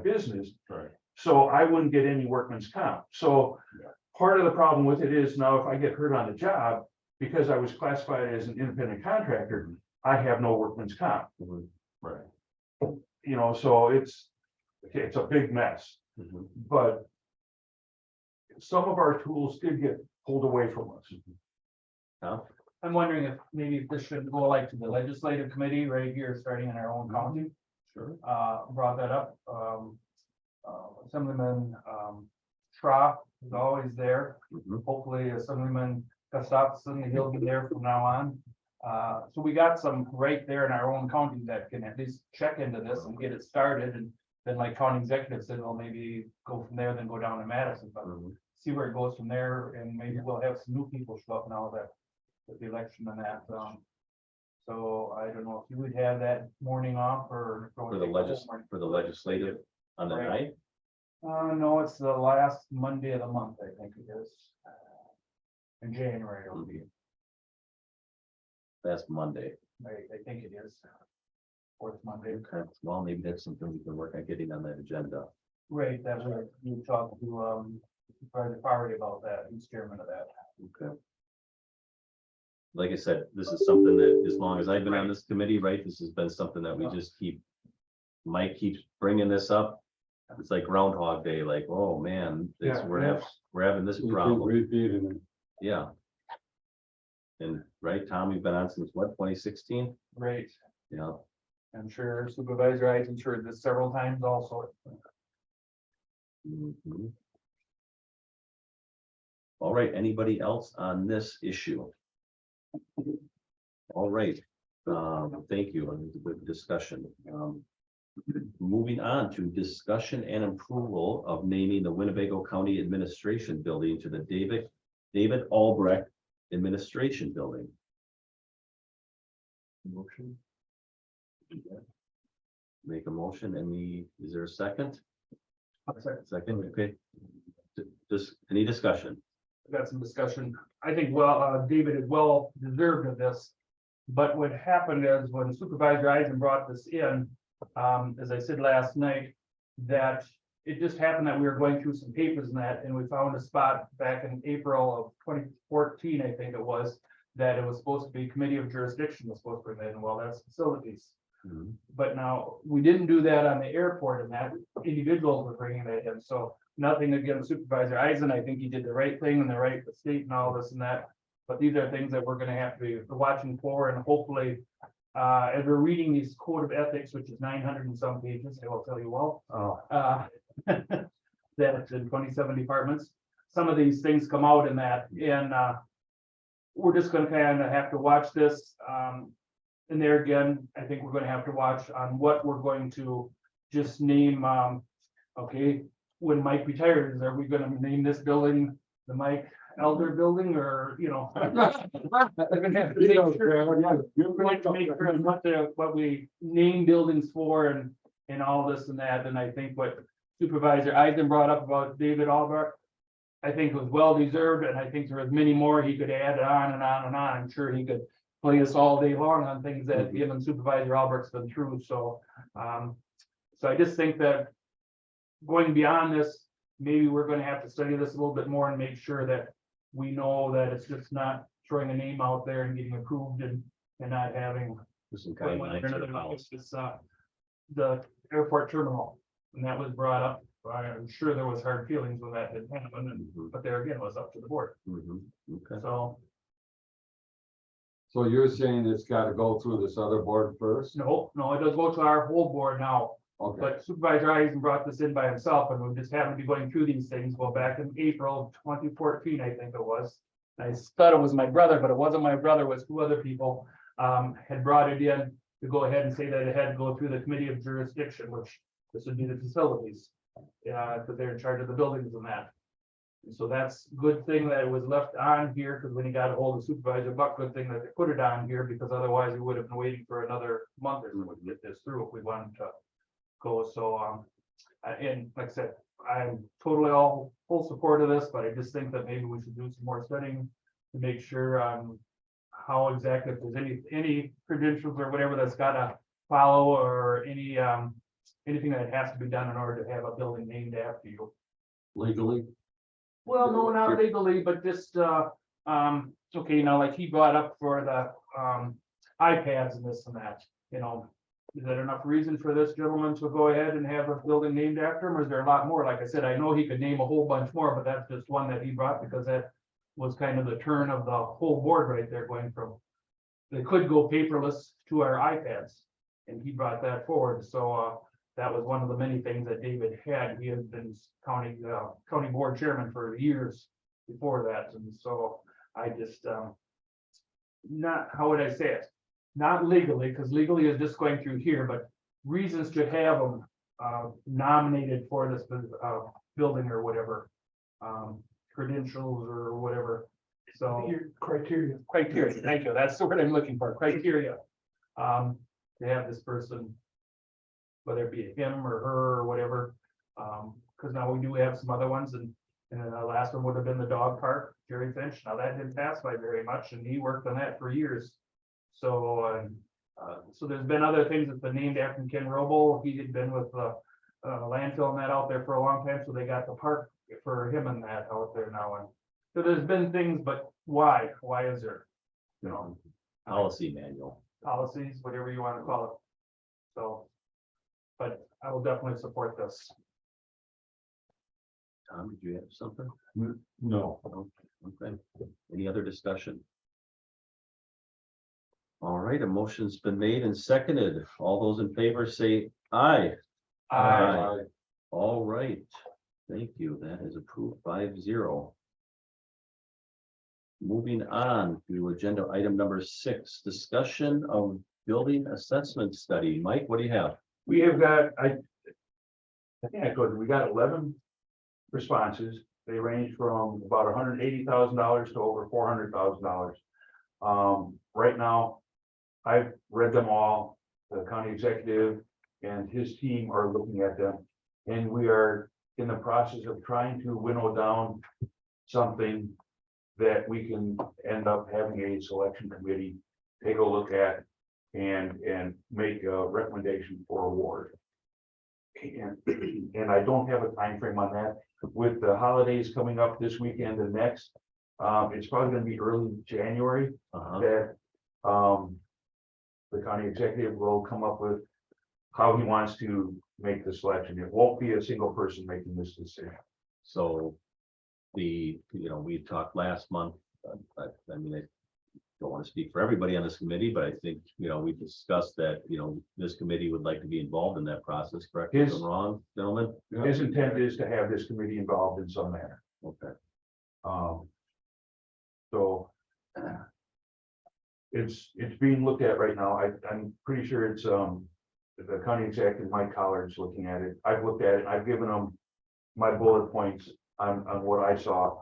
business. Right. So I wouldn't get any workman's comp. So Yeah. part of the problem with it is now if I get hurt on the job, because I was classified as an independent contractor, I have no workman's comp. Right. So it's a big mess, Mhm. but some of our tools did get pulled away from us. Huh? I'm wondering if maybe this should go like to the legislative committee right here, starting in our own county. Sure. Brought that up. Assemblyman, Schroff is always there. Mhm. Hopefully Assemblyman Gustafson, he'll be there from now on. So we got some right there in our own county that can at least check into this and get it started, and then like county executive said, well, maybe go from there, then go down to Madison, but Mhm. see where it goes from there, and maybe we'll have some new people show up now that with the election and that, so I don't know if you would have that morning off or. For the legislative on the Right. night. No, it's the last Monday of the month, I think it is. In January it'll be, That's Monday. I think it is. Fourth Monday. Okay, well, maybe that's something we can work on getting on that agenda. Right, that way you talk to, Supervisor Poverty about that, he's chairman of that. Okay. Like I said, this is something that, as long as I've been on this committee, right, this has been something that we just Mike keeps bringing this up. It's like Groundhog Day, like, oh, man, we're having this You keep problem, repeating it. yeah. And, right, Tom, you've been on since what, 2016? Right, Yeah, I'm sure Supervisor Eisen heard this several times also. Mhm. All right, anybody else on this issue? All right, thank you, and good discussion. Moving on to discussion and approval of naming the Winnebago County Administration Building to the David Albrecht Administration Building. Motion. Make a motion, is there a second? Second, okay. Just any discussion? Got some discussion. I think, well, David is well deserved of this. But what happened is when Supervisor Eisen brought this in, as I said last night, that it just happened that we were going through some papers and that, and we found a spot back in April of 2014, I think it was, that it was supposed to be Committee of Jurisdiction was supposed to remain, well, that's facilities. Mhm. But now, we didn't do that on the airport, and that individuals were bringing that in, so nothing against Supervisor Eisen, I think he did the right thing and the right state and all this and that. But these are things that we're gonna have to be watching for, and hopefully, as we're reading these code of ethics, which is 900 and some pages, I will tell you all. That it's in 27 departments, some of these things come out in that, and, we're just gonna kind of have to watch this, and there again, I think we're gonna have to watch on what we're going to just name, okay, when Mike retires, are we gonna name this building the Mike Elder Building, or, you know? We're gonna have to make sure, we're going to make sure what we name buildings for and all this and that, and I think what Supervisor Eisen brought up about David Albrecht, I think was well deserved, and I think there was many more he could add on and on and on. I'm sure he could play us all day long on things that him and Supervisor Albrecht's been through, so. So I just think that going beyond this, maybe we're gonna have to study this a little bit more and make sure that we know that it's just not throwing a name out there and getting approved and not having. Some guidelines or policy. It's, the airport terminal, and that was brought up. I'm sure there was hard feelings when that didn't happen, but there again, it was up to the board, Mhm. Okay, so. So you're saying it's gotta go through this other board first? No, it does go to our whole board now, Okay, but Supervisor Eisen brought this in by himself, and we just happened to be going through these things, well, back in April of 2014, I think it was. I thought it was my brother, but it wasn't my brother, it was two other people, had brought it in to go ahead and say that it had to go through the Committee of Jurisdiction, which this would be the facilities. Because they're in charge of the buildings and that. And so that's good thing that it was left on here, because when he got a hold of Supervisor Buck, good thing that they put it on here, because otherwise we would have been waiting for another month or so to get this through if we wanted to go. So, and like I said, I'm totally all full support of this, but I just think that maybe we should do some more studying to make sure, how exactly, if there's any credentials or whatever that's gotta follow, or any, anything that has to be done in order to have a building named after you. legally? Well, no, not legally, but just, okay, now, like he brought up for the, iPads and this and that, you know. Is that enough reason for this gentleman to go ahead and have a building named after him, or is there a lot more? Like I said, I know he could name a whole bunch more, but that's just one that he brought, because that was kind of the turn of the whole board right there, going from, they could go paperless to our iPads, and he brought that forward, so, that was one of the many things that David had. He had been county board chairman for years before that, and so I just, not, how would I say it? Not legally, because legally is just going through here, but reasons to have them nominated for this building or whatever, credentials or whatever. So criteria, thank you, that's the word I'm looking for, criteria. To have this person, whether it be him or her or whatever, because now we do have some other ones, and then the last one would have been the dog park, Jerry Finch. Now that didn't pass by very much, and he worked on that for years. So, so there's been other things that's been named after Ken Robo. He had been with the landfill and that out there for a long time, so they got the park for him and that out there now. And so there's been things, but why? Why is there, you know, policy manual. policies, whatever you want to call it? So, but I will definitely support this. Tom, did you have something? No. Okay, any other discussion? All right, a motion's been made and seconded. All those in favor say aye. Aye. All right, thank you. That is approved 5-0. moving on to agenda item number 6, discussion of building assessment study. Mike, what do you have? We have got, I think I told you, we got 11 responses. They range from about $180,000 to over $400,000. Right now, I've read them all. The county executive and his team are looking at them. And we are in the process of trying to winnow down something that we can end up having a selection committee take a look at and make a recommendation for award. And I don't have a time frame on that. With the holidays coming up this weekend and next, it's probably gonna be early January that the county executive will come up with how he wants to make the selection. It won't be a single person making this decision. So we talked last month, I mean, I don't want to speak for everybody on this committee, but I think, we discussed that, this committee would like to be involved in that process, correct? Me if I'm wrong, gentlemen? His intent is to have this committee involved in some manner. Okay. So it's being looked at right now. I'm pretty sure it's, the county executive, Mike Collard's looking at it. I've looked at it. I've given them my bullet points on what I saw.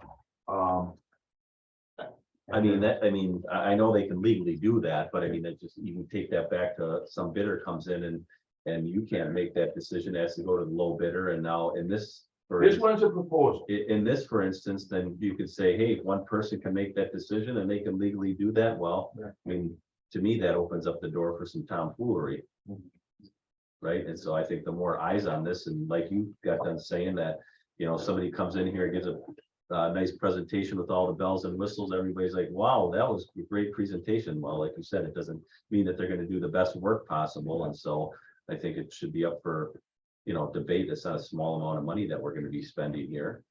I know they can legally do that, but I mean, that just, you can take that back to some bidder comes in and you can't make that decision, it has to go to the low bidder. And now in this. This one's a proposal. In this, for instance, then you could say, hey, one person can make that decision and they can legally do that. Well, Yeah. I mean, to me, that opens up the door for some tomfoolery. Right, and so I think the more eyes on this, and like you got done saying that, somebody comes in here and gives a nice presentation with all the bells and whistles, everybody's like, wow, that was a great presentation. Well, like you said, it doesn't mean that they're gonna do the best work possible, and so I think it should be up for, debate. It's not a small amount of money that we're gonna be spending here.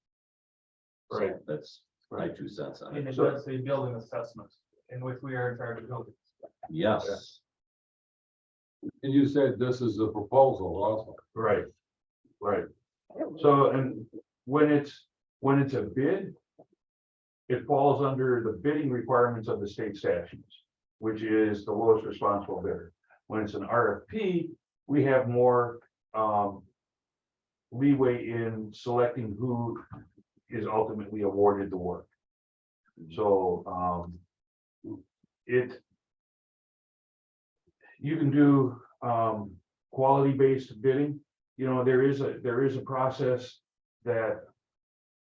So Right. that's my 2 cents on And it. it does say building assessments, in which we are in charge of building. Yes, And you said this is a proposal also. Right. So, and when it's a bid, it falls under the bidding requirements of the state statutes, which is the lowest responsible bidder. When it's an RFP, we have more leeway in selecting who is ultimately awarded the work. So you can do quality-based bidding. There is a process that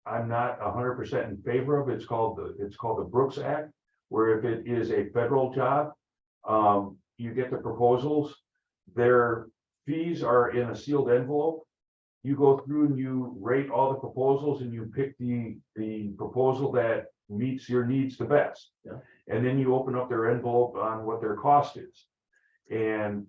I'm not 100% in favor of. It's called the Brooks Act, where if it is a federal job, you get the proposals. Their fees are in a sealed envelope. You go through and you rate all the proposals and you pick the proposal that meets your needs the best. Yeah. And then you open up their envelope on what their cost is. And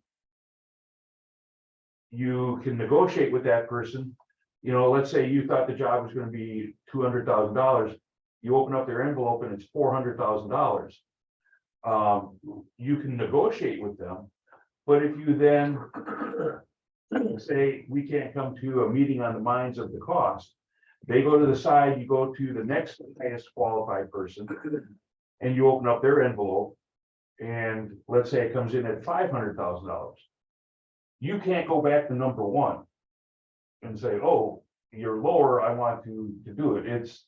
you can negotiate with that person. Let's say you thought the job was going to be $200,000. You open up their envelope and it's $400,000. You can negotiate with them, but if you then say we can't come to a meeting on the minds of the cost, they go to the side, you go to the next highest qualified person, and you open up their envelope, and let's say it comes in at $500,000. You can't go back to number one and say, oh, you're lower, I want to do it. It's,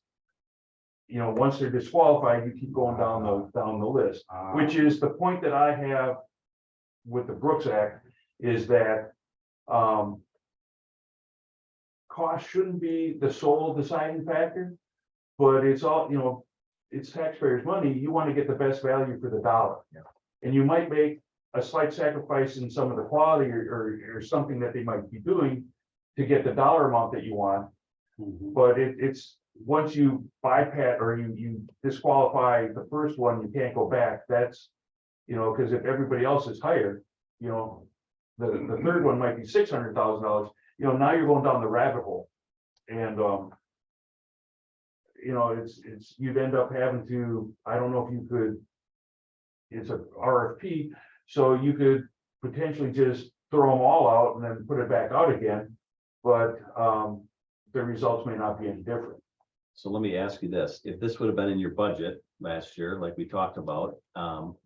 once they're disqualified, you keep going down the list, which is the point that I have with the Brooks Act, is that cost shouldn't be the sole deciding factor, but it's all, it's taxpayers' money. You want to get the best value for the dollar. Yeah. And you might make a slight sacrifice in some of the quality or something that they might be doing to get the dollar amount that you want. But it's once you bypass or you disqualify the first one, you can't go back. That's, because if everybody else is higher, the third one might be $600,000. Now you're going down the rabbit hole, and it's you'd end up having to. I don't know if you could. It's a RFP, so you could potentially just throw them all out and then put it back out again, but the results may not be any different. So let me ask you this, if this would have been in your budget last year, like we talked about,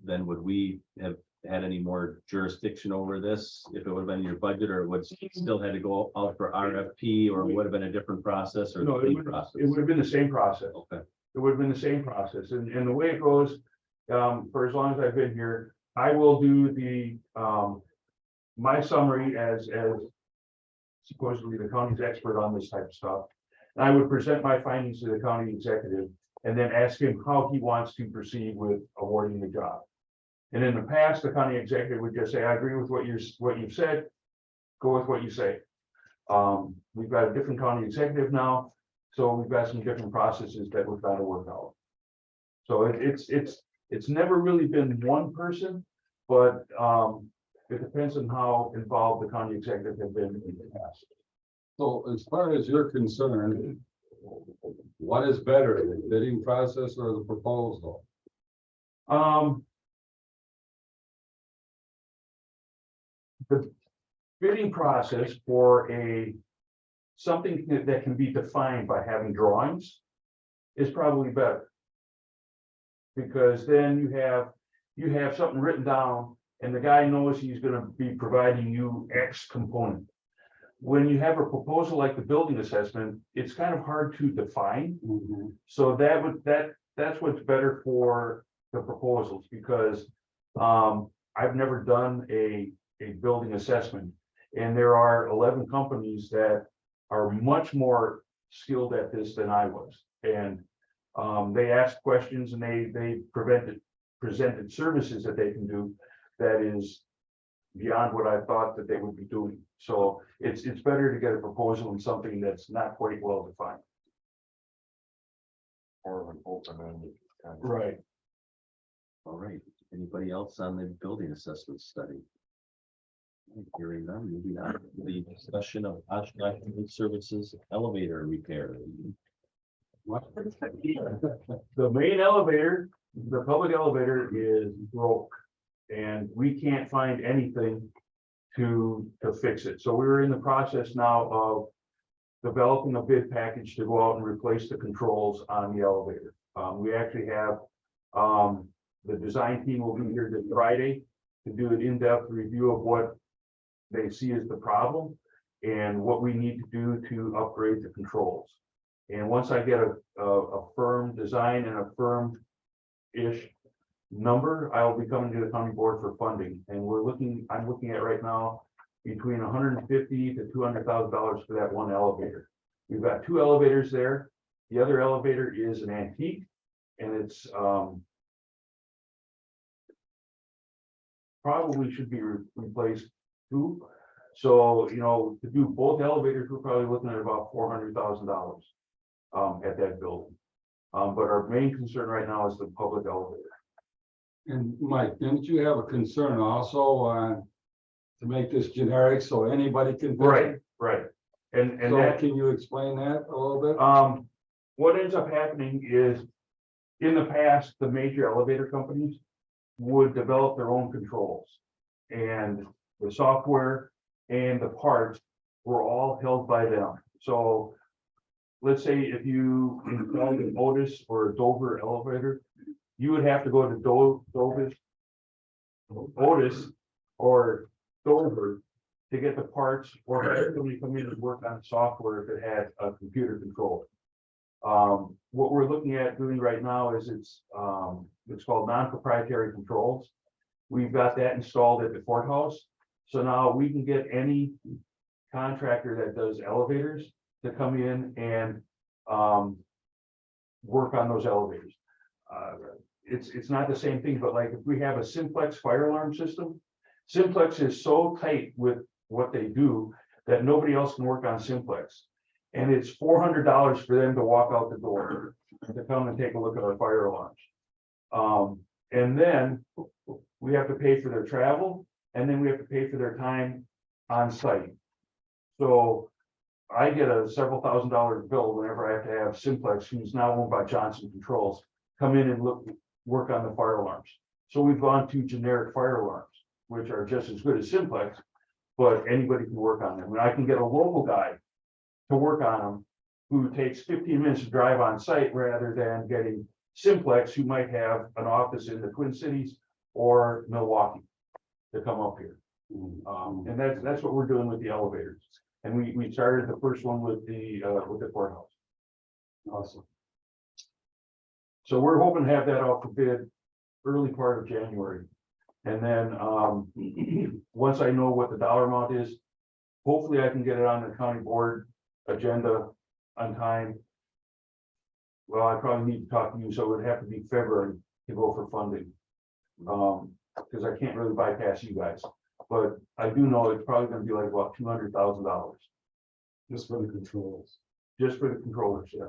then would we have had any more jurisdiction over this? If it would have been in your budget, or would still had to go out for RFP, or would have been a different process or No, the it same would, process? it would have been the same process. Okay, It would have been the same process, and the way it goes, for as long as I've been here, I will do the, my summary as supposedly the county's expert on this type of stuff. And I would present my findings to the county executive and then ask him how he wants to proceed with awarding the job. And in the past, the county executive would just say, I agree with what you've said, go with what you say. We've got a different county executive now, so we've got some different processes that we've got to work out. So it's never really been one person, but it depends on how involved the county executive has been in the past. So as far as you're concerned, what is better, the bidding process or the proposal? The bidding process for something that can be defined by having drawings is probably better. Because then you have something written down and the guy knows he's gonna be providing you X component. When you have a proposal like the building assessment, it's kind of hard to define. So that's what's better for the proposals, because I've never done a building assessment. And there are 11 companies that are much more skilled at this than I was. And they ask questions and they presented services that they can do that is beyond what I thought that they would be doing. So it's better to get a proposal in something that's not quite well defined. Or an open-ended kind of. Right. all right. Anybody else on the building assessment study? Hearing none, moving on to the discussion of Oshkosh Human Services elevator repair. What? The main elevator, the public elevator is broke. And we can't find anything to fix it. So we're in the process now of developing a bid package to go out and replace the controls on the elevator. We actually have, the design team will be here this Friday to do an in-depth review of what they see as the problem and what we need to do to upgrade the controls. And once I get a firm design and a firm-ish number, I will be coming to the county board for funding. And I'm looking at right now between $150,000 to $200,000 for that one elevator. We've got 2 elevators there. The other elevator is an antique and it's probably should be replaced too. So, to do both elevators, we're probably looking at about $400,000 at that building. But our main concern right now is the public elevator. And Mike, didn't you have a concern also on to make this generic so anybody can? bid? Right. And So that, can you explain that a little bit? what ends up happening is in the past, the major elevator companies would develop their own controls. And the software and the parts were all held by them. So let's say if you installed an Otis or a Dover elevator, you would have to go to Otis or Dover to get the parts, or have somebody come in and work on software if it had a computer control. What we're looking at doing right now is it's called non-proprietary controls. We've got that installed at the courthouse. So now we can get any contractor that does elevators to come in and work on those elevators. It's not the same thing, but like if we have a simplex fire alarm system, simplex is so tight with what they do that nobody else can work on simplex. And it's $400 for them to walk out the door to come and take a look at our fire alarms. And then we have to pay for their travel, and then we have to pay for their time on site. So I get a several $1,000s bill whenever I have to have Simplex, who's now owned by Johnson Controls, come in and work on the fire alarms. So we've gone to generic fire alarms, which are just as good as Simplex, but anybody can work on them. And I can get a local guy to work on them who takes 15 minutes to drive on site rather than getting Simplex, who might have an office in the Twin Cities or Milwaukee to come up here. And that's what we're doing with the elevators. And we started the first one with the courthouse. Awesome. So we're hoping to have that out for bid early part of January. And then, once I know what the dollar amount is, hopefully I can get it on the county board agenda on time. Well, I probably need to talk to you, so it would have to be February to go for funding. Because I can't really bypass you guys, but I do know it's probably gonna be like about $200,000. Just for the controls. Just for the controllers, yeah.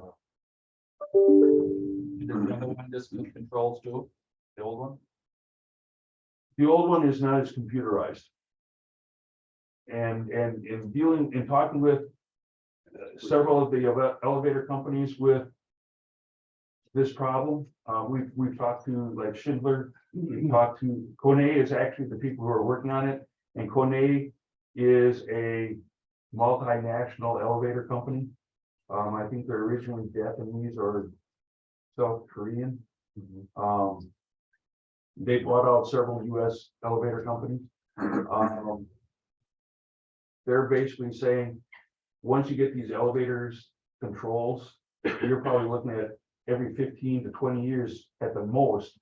The other one just with controls too, the old one. The old one is not as computerized. And in dealing, in talking with several of the elevator companies with this problem, we've talked to like Schindler, we've talked to Kone is actually the people who are working on it. And Kone is a multinational elevator company. I think they're originally Japanese or South Korean. They bought out several US elevator companies. They're basically saying, once you get these elevators controls, you're probably looking at every 15 to 20 years at the most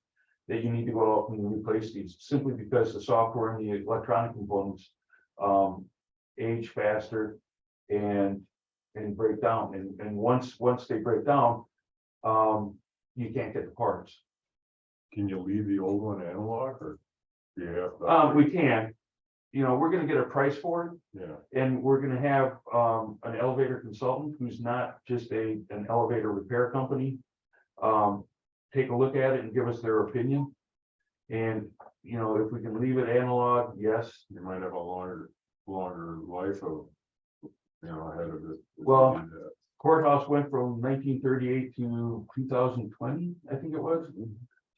that you need to go out and replace these, simply because the software and the electronic components age faster and break down. And once they break down, you can't get the parts. Can you leave the old one analog or? Do you have to? We can, we're gonna get a price for it. Yeah, And we're gonna have an elevator consultant who's not just an elevator repair company. Take a look at it and give us their opinion. And, if we can leave it analog, yes. you might have a longer life of, ahead of it. Well, courthouse went from 1938 to 2020, I think it was.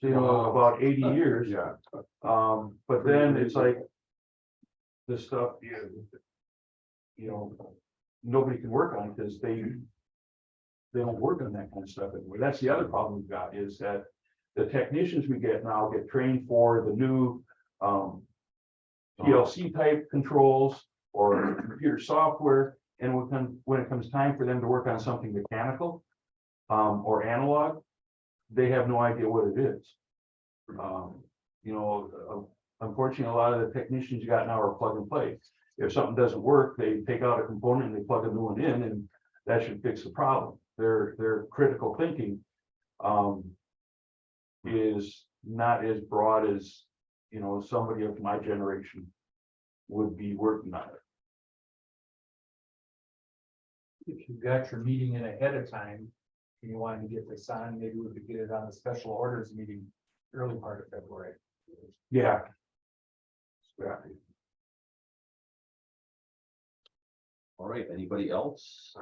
So, about 80 years. Yeah. But then it's like this stuff, nobody can work on because they don't work on that kind of stuff anymore. That's the other problem we've got, is that the technicians we get now get trained for the new PLC type controls or computer software. And when it comes time for them to work on something mechanical or analog, they have no idea what it is. Unfortunately, a lot of the technicians you got now are plug and play. If something doesn't work, they take out a component and they plug a new one in, and that should fix the problem. Their critical thinking is not as broad as somebody of my generation would be working on it. If you got your meeting in ahead of time, and you wanted to get this on, maybe we could get it on the special orders meeting early part of February. Yeah. Yeah. All right, anybody else?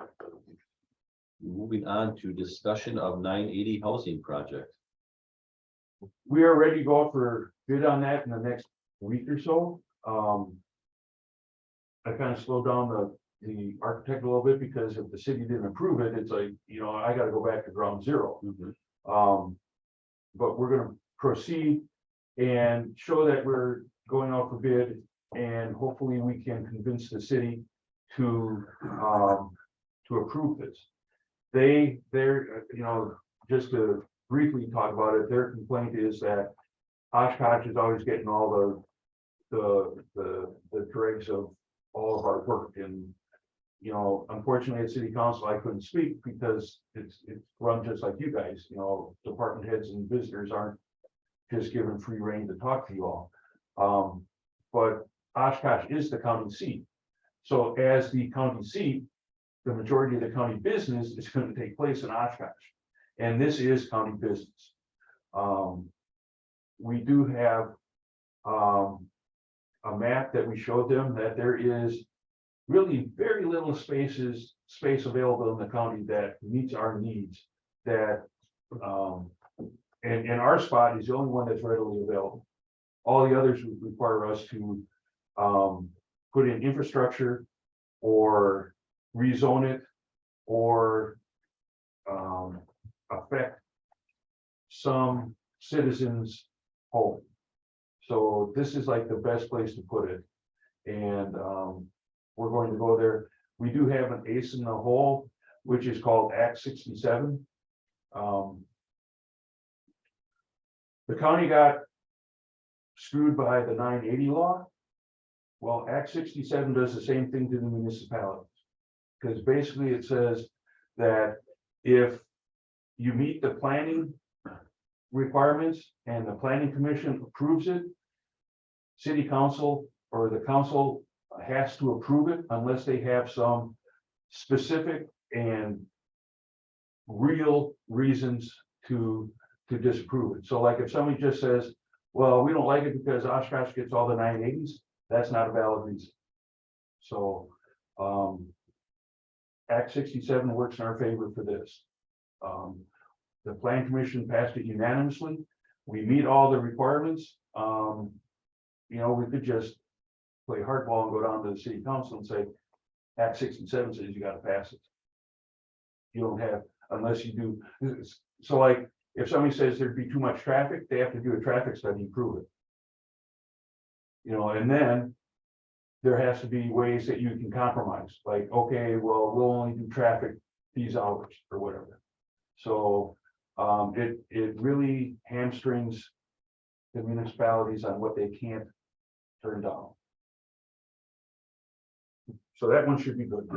Moving on to discussion of 980 housing project. We are ready to go out for bid on that in the next week or so. I kind of slowed down the architect a little bit, because if the city didn't approve it, it's like, I gotta go back to ground zero. But we're gonna proceed and show that we're going out for bid, and hopefully we can convince the city to approve this. They're just to briefly talk about it, their complaint is that Oshkosh is always getting all the dregs of all of our work. And unfortunately at city council I couldn't speak, because it's run just like you guys. Department heads and visitors aren't just given free rein to talk to you all. But Oshkosh is the county seat. So as the county seat, the majority of the county business is going to take place in Oshkosh. And this is county business. We do have a map that we showed them, that there is really very little space available in the county that meets our needs. That and our spot is the only one that's readily available. All the others would require us to put in infrastructure or rezone it, or affect some citizens' home. So this is like the best place to put it. And we're going to go there. We do have an ace in the hole, which is called Act 67. The county got screwed by the 980 law. Well, Act 67 does the same thing to the municipalities. Because basically it says that if you meet the planning requirements and the planning commission approves it, city council or the council has to approve it unless they have some specific and real reasons to disapprove it. So like if somebody just says, well, we don't like it because Oshkosh gets all the 980s, that's not a valid reason. So Act 67 works in our favor for this. The plan commission passed it unanimously. We meet all the requirements. You know, we could just play hardball and go down to the city council and say, Act 67 says you gotta pass it. You don't have, unless you do, so like, if somebody says there'd be too much traffic, they have to do a traffic study and prove it. You know, and then there has to be ways that you can compromise, like, okay, well, we'll only do traffic these hours or whatever. So it really hamstrings the municipalities on what they can't turn down. So that one should be good.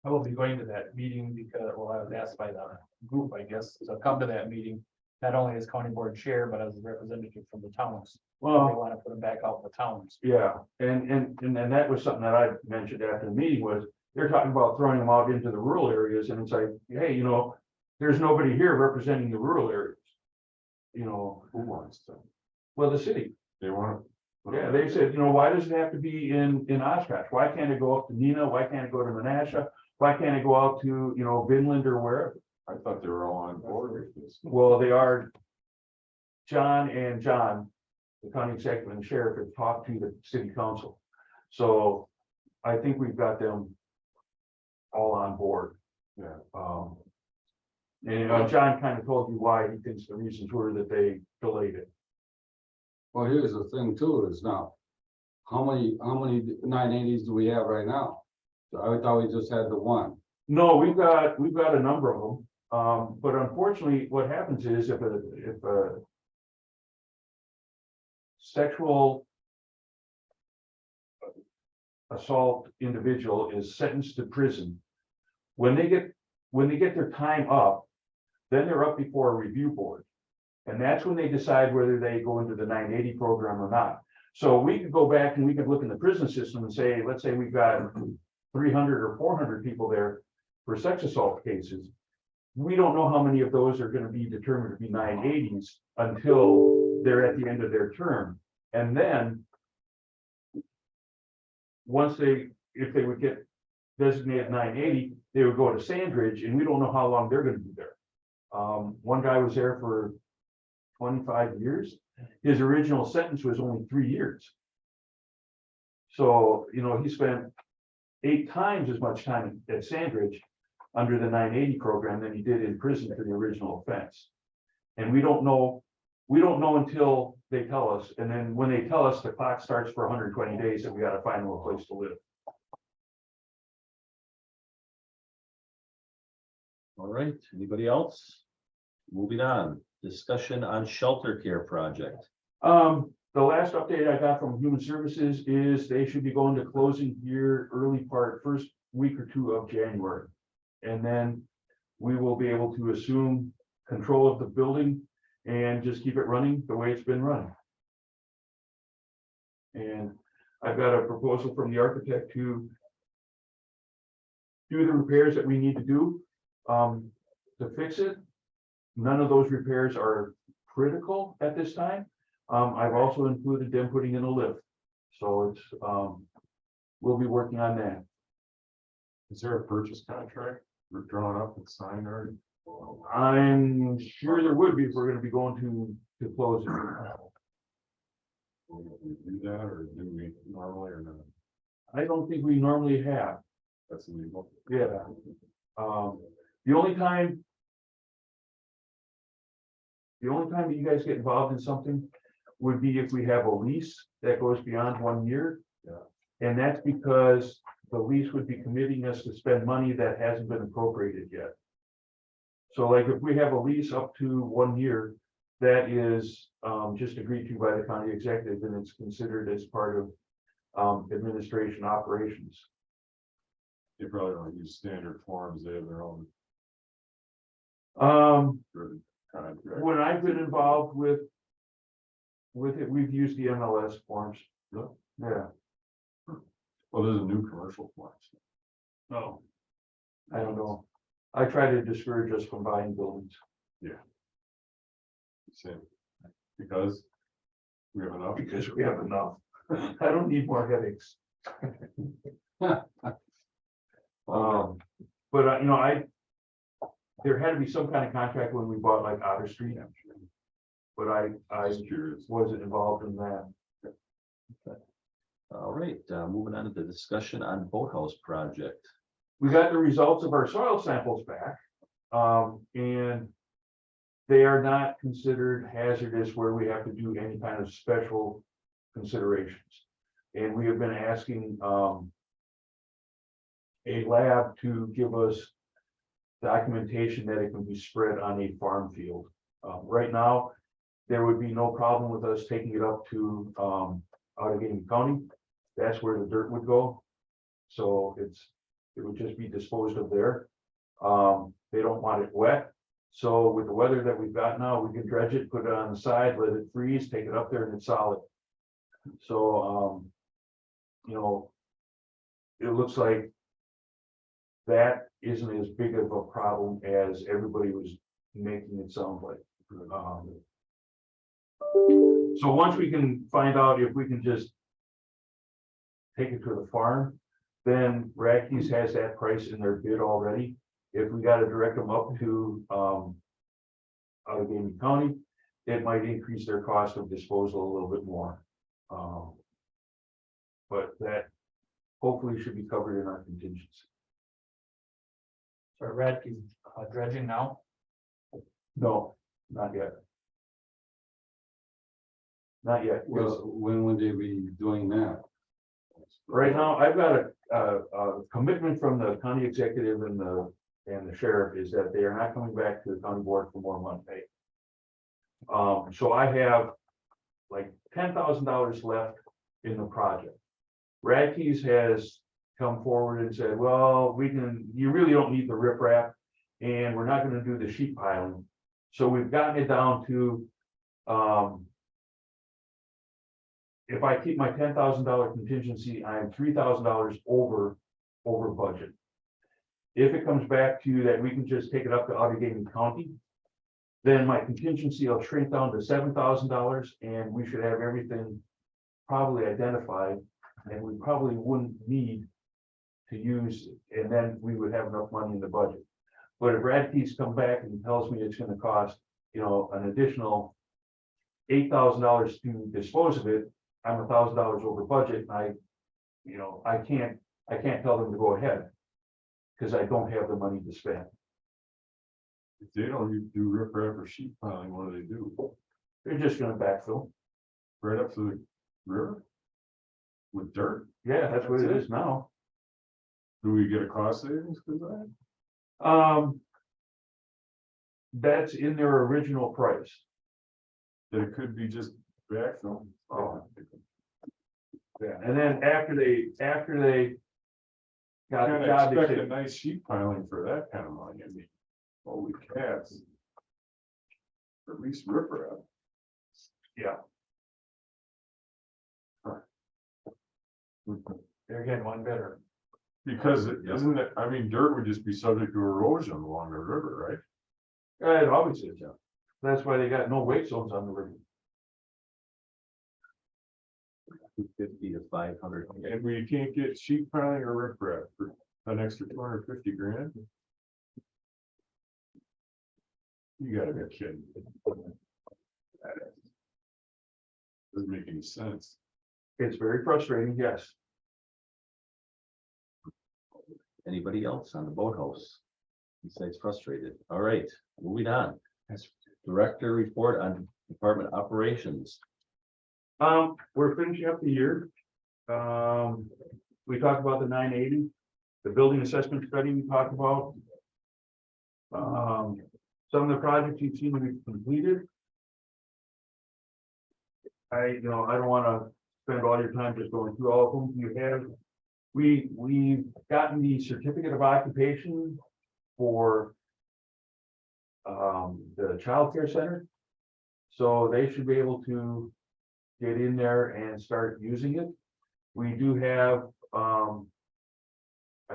I will be going to that meeting because, well, I was asked by the group, I guess, to come to that meeting. Not only as county board chair, but as a representative from the towns. They Well, want to put them back out in the towns. yeah, and that was something that I mentioned after the meeting was, they're talking about throwing them out into the rural areas, and it's like, hey, you know, there's nobody here representing the rural areas. You know, Who wants to? well, the city, They want. yeah, they said, you know, why does it have to be in Oshkosh? Why can't it go up to Neenah? Why can't it go to Menasha? Why can't it go out to, you know, Vinland or wherever? I thought they were all on board with this. Well, they are. John, the county executive and the sheriff have talked to the city council. So I think we've got them all on board. Yeah. And John kind of told you why he thinks the reasons were that they delayed it. Well, here's the thing too, is now, how many 980s do we have right now? I thought we just had the one. No, we've got a number of them. But unfortunately, what happens is if a sexual assault individual is sentenced to prison, when they get their time up, then they're up before a review board. And that's when they decide whether they go into the 980 program or not. So we could go back and we could look in the prison system and say, let's say we've got 300 or 400 people there for sex assault cases. We don't know how many of those are going to be determined to be 980s until they're at the end of their term. And then if they would get designated 980, they would go to Sandridge, and we don't know how long they're going to be there. One guy was there for 25 years. His original sentence was only 3 years. So, you know, he spent 8 times as much time at Sandridge under the 980 program than he did in prison for the original offense. And we don't know until they tell us. And then when they tell us, the clock starts for 120 days and we got to find them a place to live. All right, anybody else? Moving on, discussion on shelter care project. The last update I got from Human Services is they should be going to closing here early part, first week or 2 of January. And then we will be able to assume control of the building and just keep it running the way it's been running. And I've got a proposal from the architect to do the repairs that we need to do to fix it. None of those repairs are critical at this time. I've also included them putting in a lift. So it's we'll be working on that. Is there a purchase contract drawn up and signed already? I'm sure there would be if we're gonna be going to close it. Will we do that or do we normally or not? I don't think we normally have. That's illegal. Yeah. The only time. The only time that you guys get involved in something would be if we have a lease that goes beyond 1 year. Yeah. And that's because the lease would be committing us to spend money that hasn't been appropriated yet. So like if we have a lease up to 1 year, that is just agreed to by the county executive, and it's considered as part of administration operations. They probably don't use standard forms, they have their own contract. When I've been involved with it, we've used the MLS forms. Yeah. Yeah, Well, there's a new commercial forms. no. I don't know. I try to discourage us from buying buildings. Same. Because we have enough. Because we have enough. I don't need more headaches. But you know, there had to be some kind of contract when we bought like Otter Street. But I Just curious. wasn't involved in that. All right, moving on to the discussion on boathouse project. We got the results of our soil samples back. And they are not considered hazardous where we have to do any kind of special considerations. And we have been asking a lab to give us documentation that it can be spread on a farm field. Right now, there would be no problem with us taking it up to Allegheny County. That's where the dirt would go. So it would just be disposed of there. They don't want it wet. So with the weather that we've got now, we can dredge it, put it on the side, let it freeze, take it up there, and it's solid. So, you know, it looks like that isn't as big of a problem as everybody was making it sound like. So once we can find out if we can just take it to the farm, then Radke's has that price in their bid already. If we gotta direct them up to Allegheny County, it might increase their cost of disposal a little bit more. But that hopefully should be covered in our contingency. So Radke's dredging now. No, not yet. Not yet. Well, when would they be doing that? Right now, I've got a commitment from the county executive and the sheriff is that they are not coming back to the county board for more money pay. So I have like $10,000 left in the project. Radke's has come forward and said, well, you really don't need the riprap, and we're not gonna do the sheet piling. So we've gotten it down to, if I keep my $10,000 contingency, I am $3,000 over budget. If it comes back to that, we can just take it up to Allegheny County, then my contingency will shrink down to $7,000, and we should have everything probably identified, and we probably wouldn't need to use, and then we would have enough money in the budget. But if Radke's come back and tells me it's gonna cost, you know, an additional $8,000 to dispose of it, I'm $1,000 over budget, and I can't tell them to go ahead, because I don't have the money to spend. If they don't do riprap or sheet piling, what do? They're just gonna backfill. Right up to the river? With dirt? Yeah, that's what it is now. Do we get a cost savings for that? That's in their original price. That it could be just backfill? Oh, Yeah, and then after they got the Can't job, they expect a said, nice sheet piling for that kind of money, I mean, holy cats. At least riprap. yeah, They're getting one better. Because isn't it, I mean, dirt would just be subject to erosion along the river, it always is, yeah. That's why they got no wake zones on the river. 250 to 500. right? And we can't get sheet piling or riprap for an extra 250 grand. You gotta be kidding. Doesn't make any sense. It's very frustrating, yes. Anybody else on the boathouse? Besides frustrated. All right, moving on. Director report on department operations. We're finishing up the year. We talked about the 980, the building assessment study we talked about. Some of the projects you've seen we've completed. I don't want to spend all your time just going through all of them. You have, we've gotten the certificate of occupation for the childcare center. So they should be able to get in there and start using it. We do have, I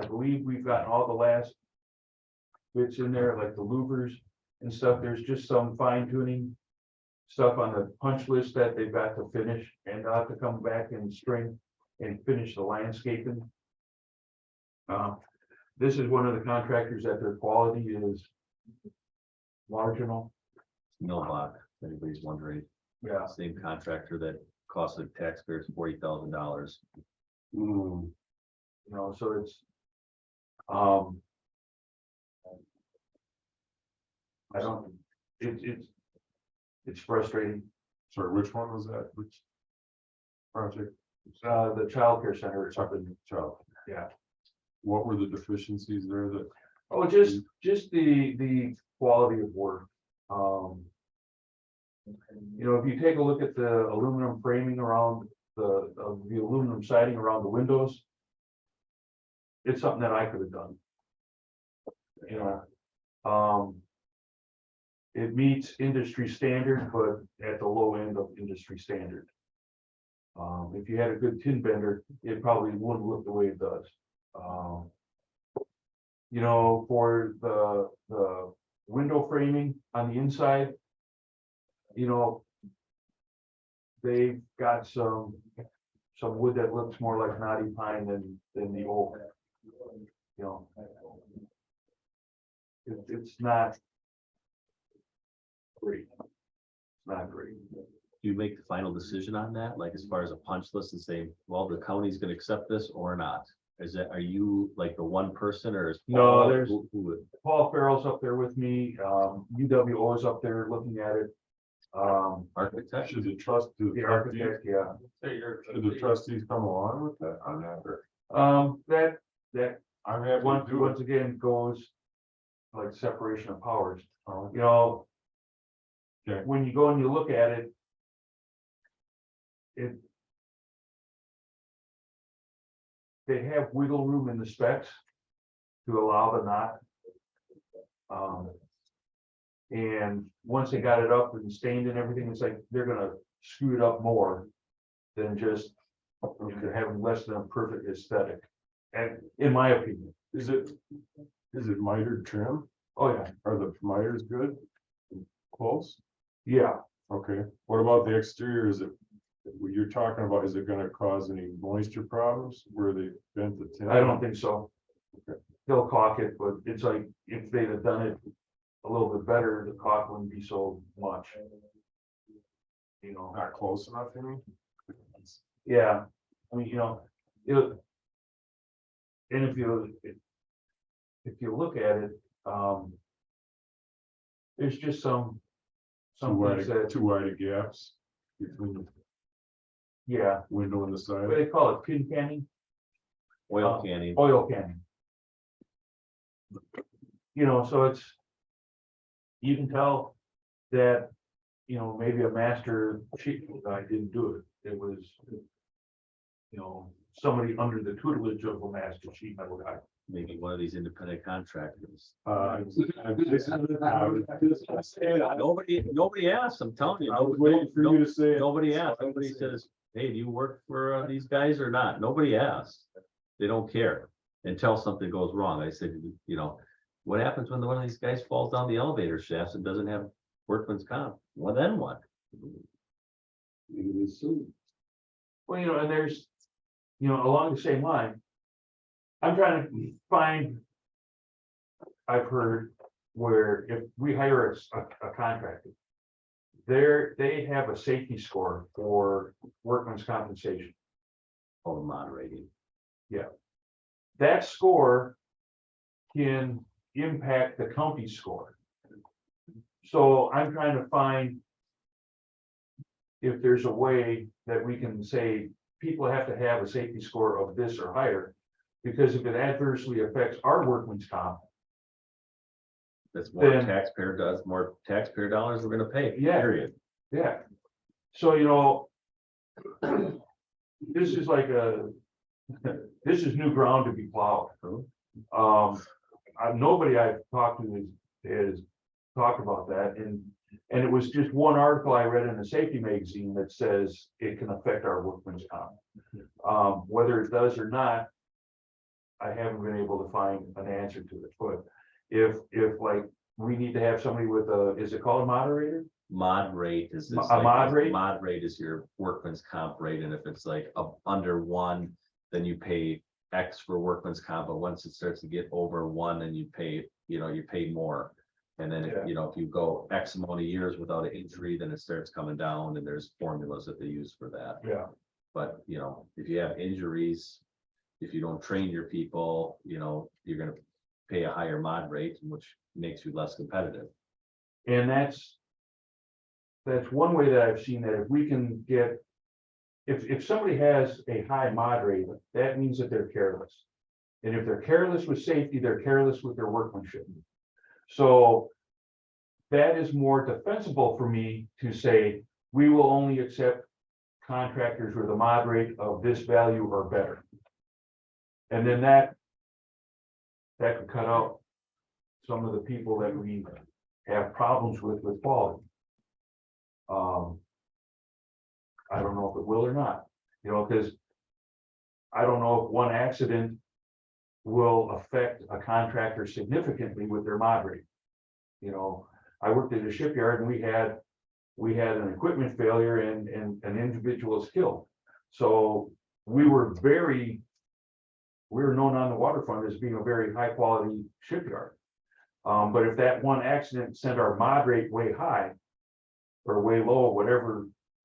believe we've gotten all the last bits in there, like the louvers and stuff. There's just some fine tuning stuff on the punch list that they've got to finish, and I'll have to come back in spring and finish the landscaping. This is one of the contractors that their quality is marginal. Millbot, if anybody's wondering. Yeah. Same contractor that cost the taxpayers $40,000. So it's, I don't, it's frustrating. Sorry, which one was that? Which project? The childcare center, it's up in child. Yeah. What were the deficiencies there that? Oh, just the quality of work. If you take a look at the aluminum framing around the aluminum siding around the windows, it's something that I could have done. It meets industry standard, but at the low end of industry standard. If you had a good tin bender, it probably wouldn't look the way it does. For the window framing on the inside, they've got some wood that looks more like knotty pine than the oak. It's not great. It's not great. Do you make the final decision on that? Like as far as a punch list and say, well, the county's gonna accept this or not? Are you like the one person or is? No, Paul- there's- who would- Paul Farrell's up there with me. UWO is up there looking at it. Architect? Should the trust, do The the architect, yeah. should the trustees come along with that on that, or? That I'm happy to once do it. again goes like separation of powers. Okay. When you go and you look at it, they have wiggle room in the specs to allow the knot. And once they got it up and stained and everything, it's like they're gonna screw it up more than just having less than a perfect aesthetic. And in my opinion, Is it mitered trim? oh yeah, Are the miters good? Close? yeah. Okay, what about the exterior? Is it, what you're talking about, is it gonna cause any moisture problems where they bent the tin? I don't think so. Okay. They'll caulk it, but it's like, if they'd have done it a little bit better, the caulk wouldn't be so much. Not close enough, you mean? Yeah, I mean, and if you look at it, there's just some things that, Too wide of gaps between the yeah, window and the side. what do they call it, pin canning, Oil canning. oil canning. So it's, you can tell that, maybe a master sheet guy didn't do it. It was, somebody under the tutelage of a master sheet metal guy. Maybe one of these independent contractors. Nobody asked, I'm telling you. I was waiting for you to say it. Nobody asked. Nobody says, hey, do you work for these guys or not? Nobody asked. They don't care until something goes wrong. I said, what happens when one of these guys falls down the elevator shafts and doesn't have workman's comp? Well, then what? Well, and there's, along the same line, I'm trying to find, I've heard where if we hire a contractor, they have a safety score for workman's compensation. Oh, moderating. That score can impact the county score. So I'm trying to find if there's a way that we can say people have to have a safety score of this or higher. Because if it adversely affects our workman's comp, That's more Then- taxpayer does, more taxpayer dollars we're gonna pay, Yeah. period. yeah. So, you know, this is like this is new ground to be plowed. Nobody I've talked to is talked about that, and it was just one article I read in a safety magazine that says it can affect our workman's comp. Whether it does or not, I haven't been able to find an answer to it, but if like, we need to have somebody with is it called a moderator? Mod rate is. A mod rate? Mod rate is your workman's comp rate, and if it's like under 1, then you pay X for workman's comp, but once it starts to get over 1, then you pay, you pay more. And then, Yeah. if you go X amount of years without an injury, then it starts coming down, and there's formulas that they use for that. Yeah. But, if you have injuries, if you don't train your people, you're gonna pay a higher mod rate, which makes you less competitive. And that's one way that I've seen that if we can get, if somebody has a high mod rate, that means that they're careless. And if they're careless with safety, they're careless with their workmanship. So that is more defensible for me to say, we will only accept contractors with a mod rate of this value or better. And then that could cut out some of the people that we have problems with quality. I don't know if it will or not, because I don't know if one accident will affect a contractor significantly with their mod rate. I worked at a shipyard and we had an equipment failure and an individual was killed. So we were known on the waterfront as being a very high quality shipyard. But if that one accident sent our mod rate way high or way low,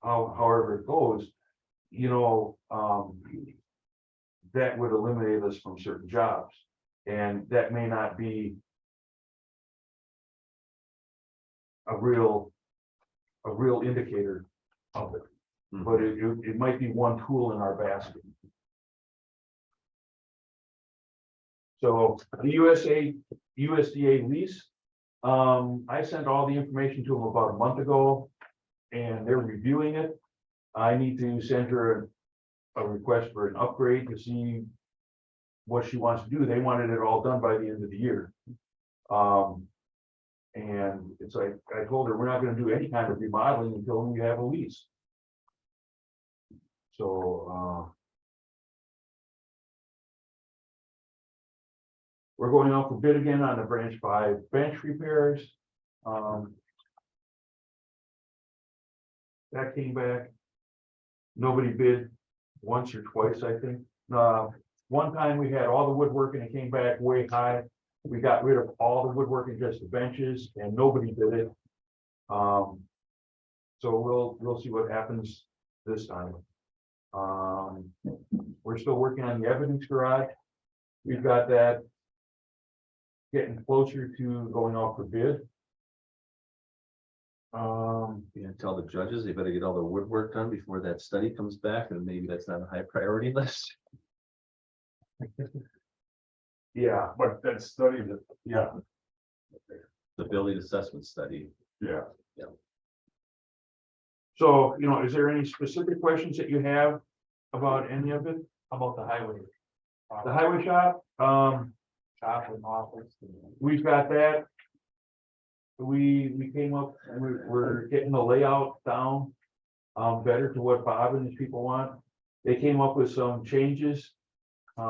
however it goes, that would eliminate us from certain jobs. And that may not be a real indicator of it, but it might be one tool in our basket. So the USDA lease, I sent all the information to them about a month ago, and they're reviewing it. I need to send her a request for an upgrade to see what she wants to do. They wanted it all done by the end of the year. And it's like, I told her, we're not gonna do any kind of remodeling until we have a lease. So, we're going out for bid again on the branch 5 bench repairs. That came back. Nobody bid once or twice, I think. One time we had all the woodwork and it came back way high. We got rid of all the woodwork and just the benches and nobody bid it. So we'll see what happens this time. We're still working on the evidence garage. We've got that getting closer to going off for bid. Tell the judges they better get all the woodwork done before that study comes back, and maybe that's not a high priority list. Yeah, but that study, yeah, The building assessment study. yeah. So, is there any specific questions that you have about any of it? About the highway. The highway shop, Shop and office. we've got that. We came up, and we're getting the layout down better to what Bob and his people want. They came up with some changes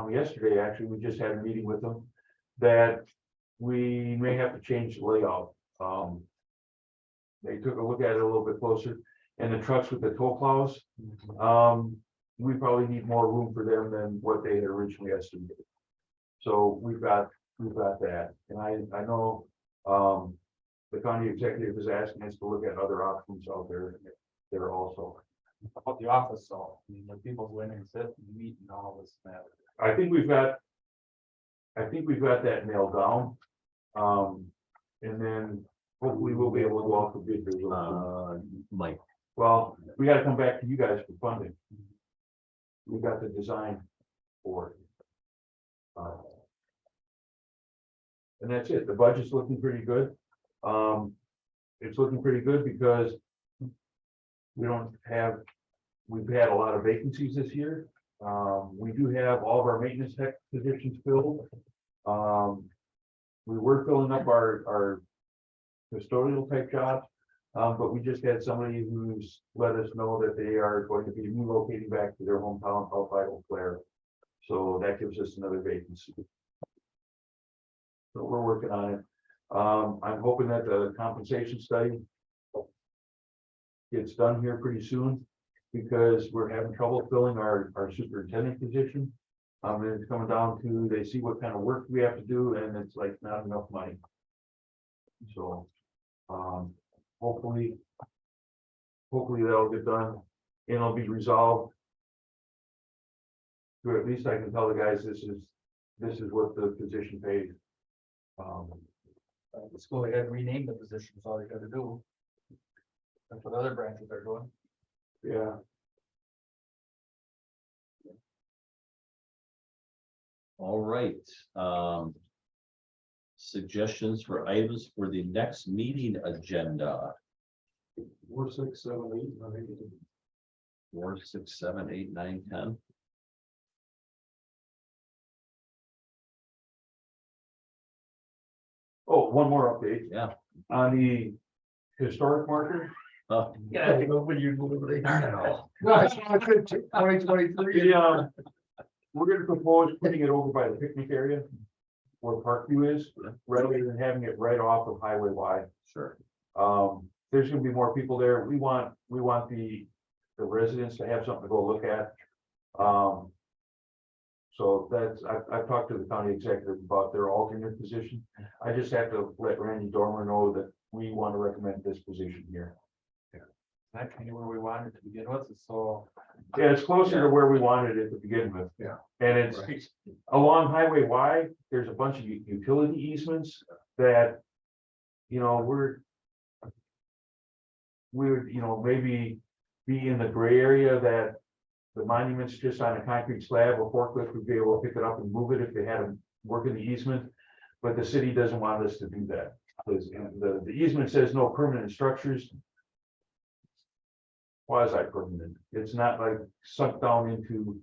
yesterday, actually. We just had a meeting with them that we may have to change the layout. They took a look at it a little bit closer, and the trucks with the tow plows, we probably need more room for them than what they had originally estimated. So we've got that, and I know the county executive is asking us to look at other options out there also. About the office, so, when people go in and sit and meet and all this matter. I think we've got I think we've got that nailed down. And then hopefully we'll be able to go out for bid here real soon. Mike, Well, we gotta come back to you guys for funding. We got the design for it. And that's it. The budget's looking pretty good. It's looking pretty good because we've had a lot of vacancies this year. We do have all of our maintenance tech positions filled. We were filling up our custodial type jobs. But we just had somebody who's let us know that they are going to be relocating back to their hometown outside of Claire. So that gives us another vacancy. So we're working on it. I'm hoping that the compensation study gets done here pretty soon because we're having trouble filling our superintendent position. And it's coming down to, they see what kind of work we have to do and it's like not enough money. So, hopefully that'll get done and it'll be resolved. Or at least I can tell the guys this is what the position pays. Let's go ahead and rename the position, that's all you gotta do. That's what other branches are doing. Yeah. all right. Suggestions for items for the next meeting agenda. 4, 6, 7, 8, 9. 4, 6, 7, 8, 9, 10. Oh, one more update Yeah. on the historic marker. Yeah, I go when you move it. No, it's not good. 2023. Yeah. We're gonna propose putting it over by the picnic area where Parkview is, rather than having it right off of Highway Y. Sure. There's gonna be more people there. We want the residents to have something to go look at. So that's, I've talked to the county executive about their alternate position. I just have to let Randy Dormer know that we want to recommend this position here. That's kind of where we wanted to begin with, so. Yeah, it's closer to where we wanted it to begin with. Yeah. And it's along Highway Y, there's a bunch of utility easements that, we would, maybe be in the gray area that the monument's just on a concrete slab, a forklift would be able to pick it up and move it if they had to work in the easement. But the city doesn't want us to do that, because the easement says no permanent structures. Quasi-permanent, it's not like sunk down into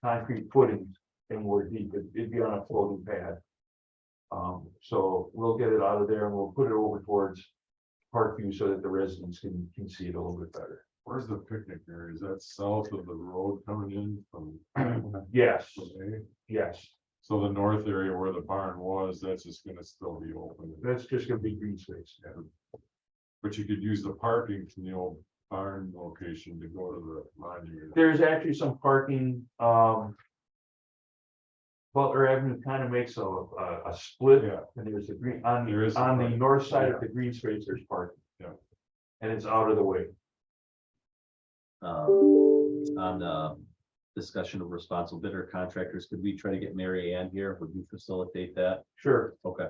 concrete footings anywhere deep, it'd be on a floating pad. So we'll get it out of there and we'll put it over towards Parkview so that the residents can see it a little bit better. Where's the picnic area? Is that south of the road coming in from? Yes, Okay. yes, So the north area where the barn was, that's just gonna still be open. that's just gonna be green space. But you could use the parking from the old barn location to go to the monument. There's actually some parking, Butler Avenue kind of makes a split. Yeah. And there's a green, on There is the, some on the parking. north side Yeah. of the green space, there's parking. Yeah. And it's out of the way. On discussion of responsible bidder contractors, could we try to get Mary Ann here? Would you facilitate that? Sure. Okay.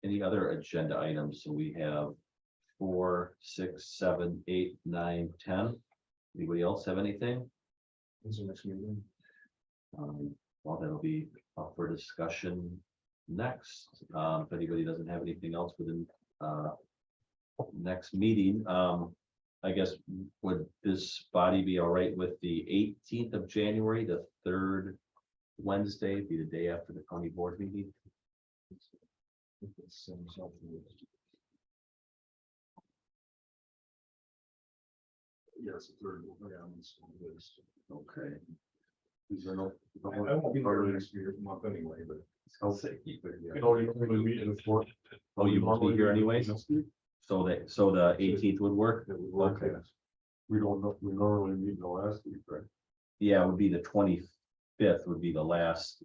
Any other agenda items? So we have 4, 6, 7, 8, 9, 10. Anybody else have anything? Is the next meeting? Well, that'll be up for discussion next. If anybody doesn't have anything else within next meeting, I guess would this body be all right with the 18th of January, the third Wednesday, be the day after the county board meeting? Yes, third. Okay. Is there no? I won't be there next month anyway, but. I'll say. Oh, you only meet in the fourth. Oh, you won't be here anyways? So the 18th would work? It would work, Okay. yes. We don't know, we normally meet the last week, right? Yeah, it would be the 25th would be the last.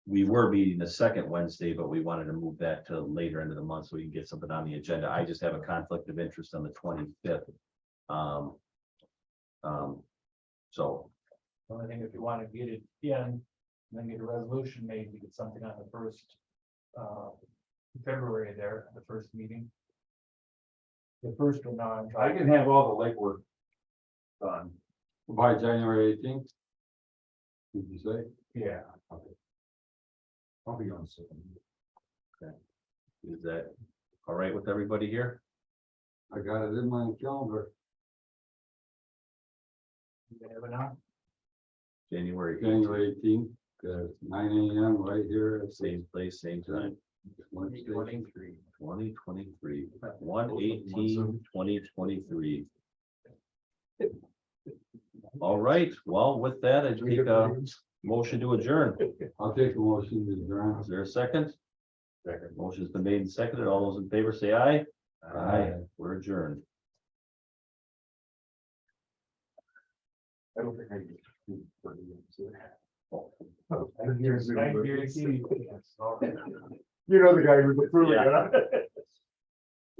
We were meeting the second Wednesday, but we wanted to move that to later into the month so we can get something on the agenda. I just have a conflict of interest on the 25th. So, Only thing, if you want to get it in, and then get a resolution made, we get something on the first, February there, the first meeting. The first one on. I can have all the legwork done. By January 18th? Did you say? Yeah. I'll be on second. is that all right with everybody here? I got it in my calendar, You have it now? January. January 18th, 9 AM right here. Same place, same time, 2023. 2023, 1/18/2023. All right, well, with that, I take a motion to adjourn. I'll take the motion to adjourn. Is there a second? Second. Motion's been made and seconded. All those in favor say aye. Aye. We're adjourned. I don't think I can. I guarantee you. You know the guy who's approving Yeah. it.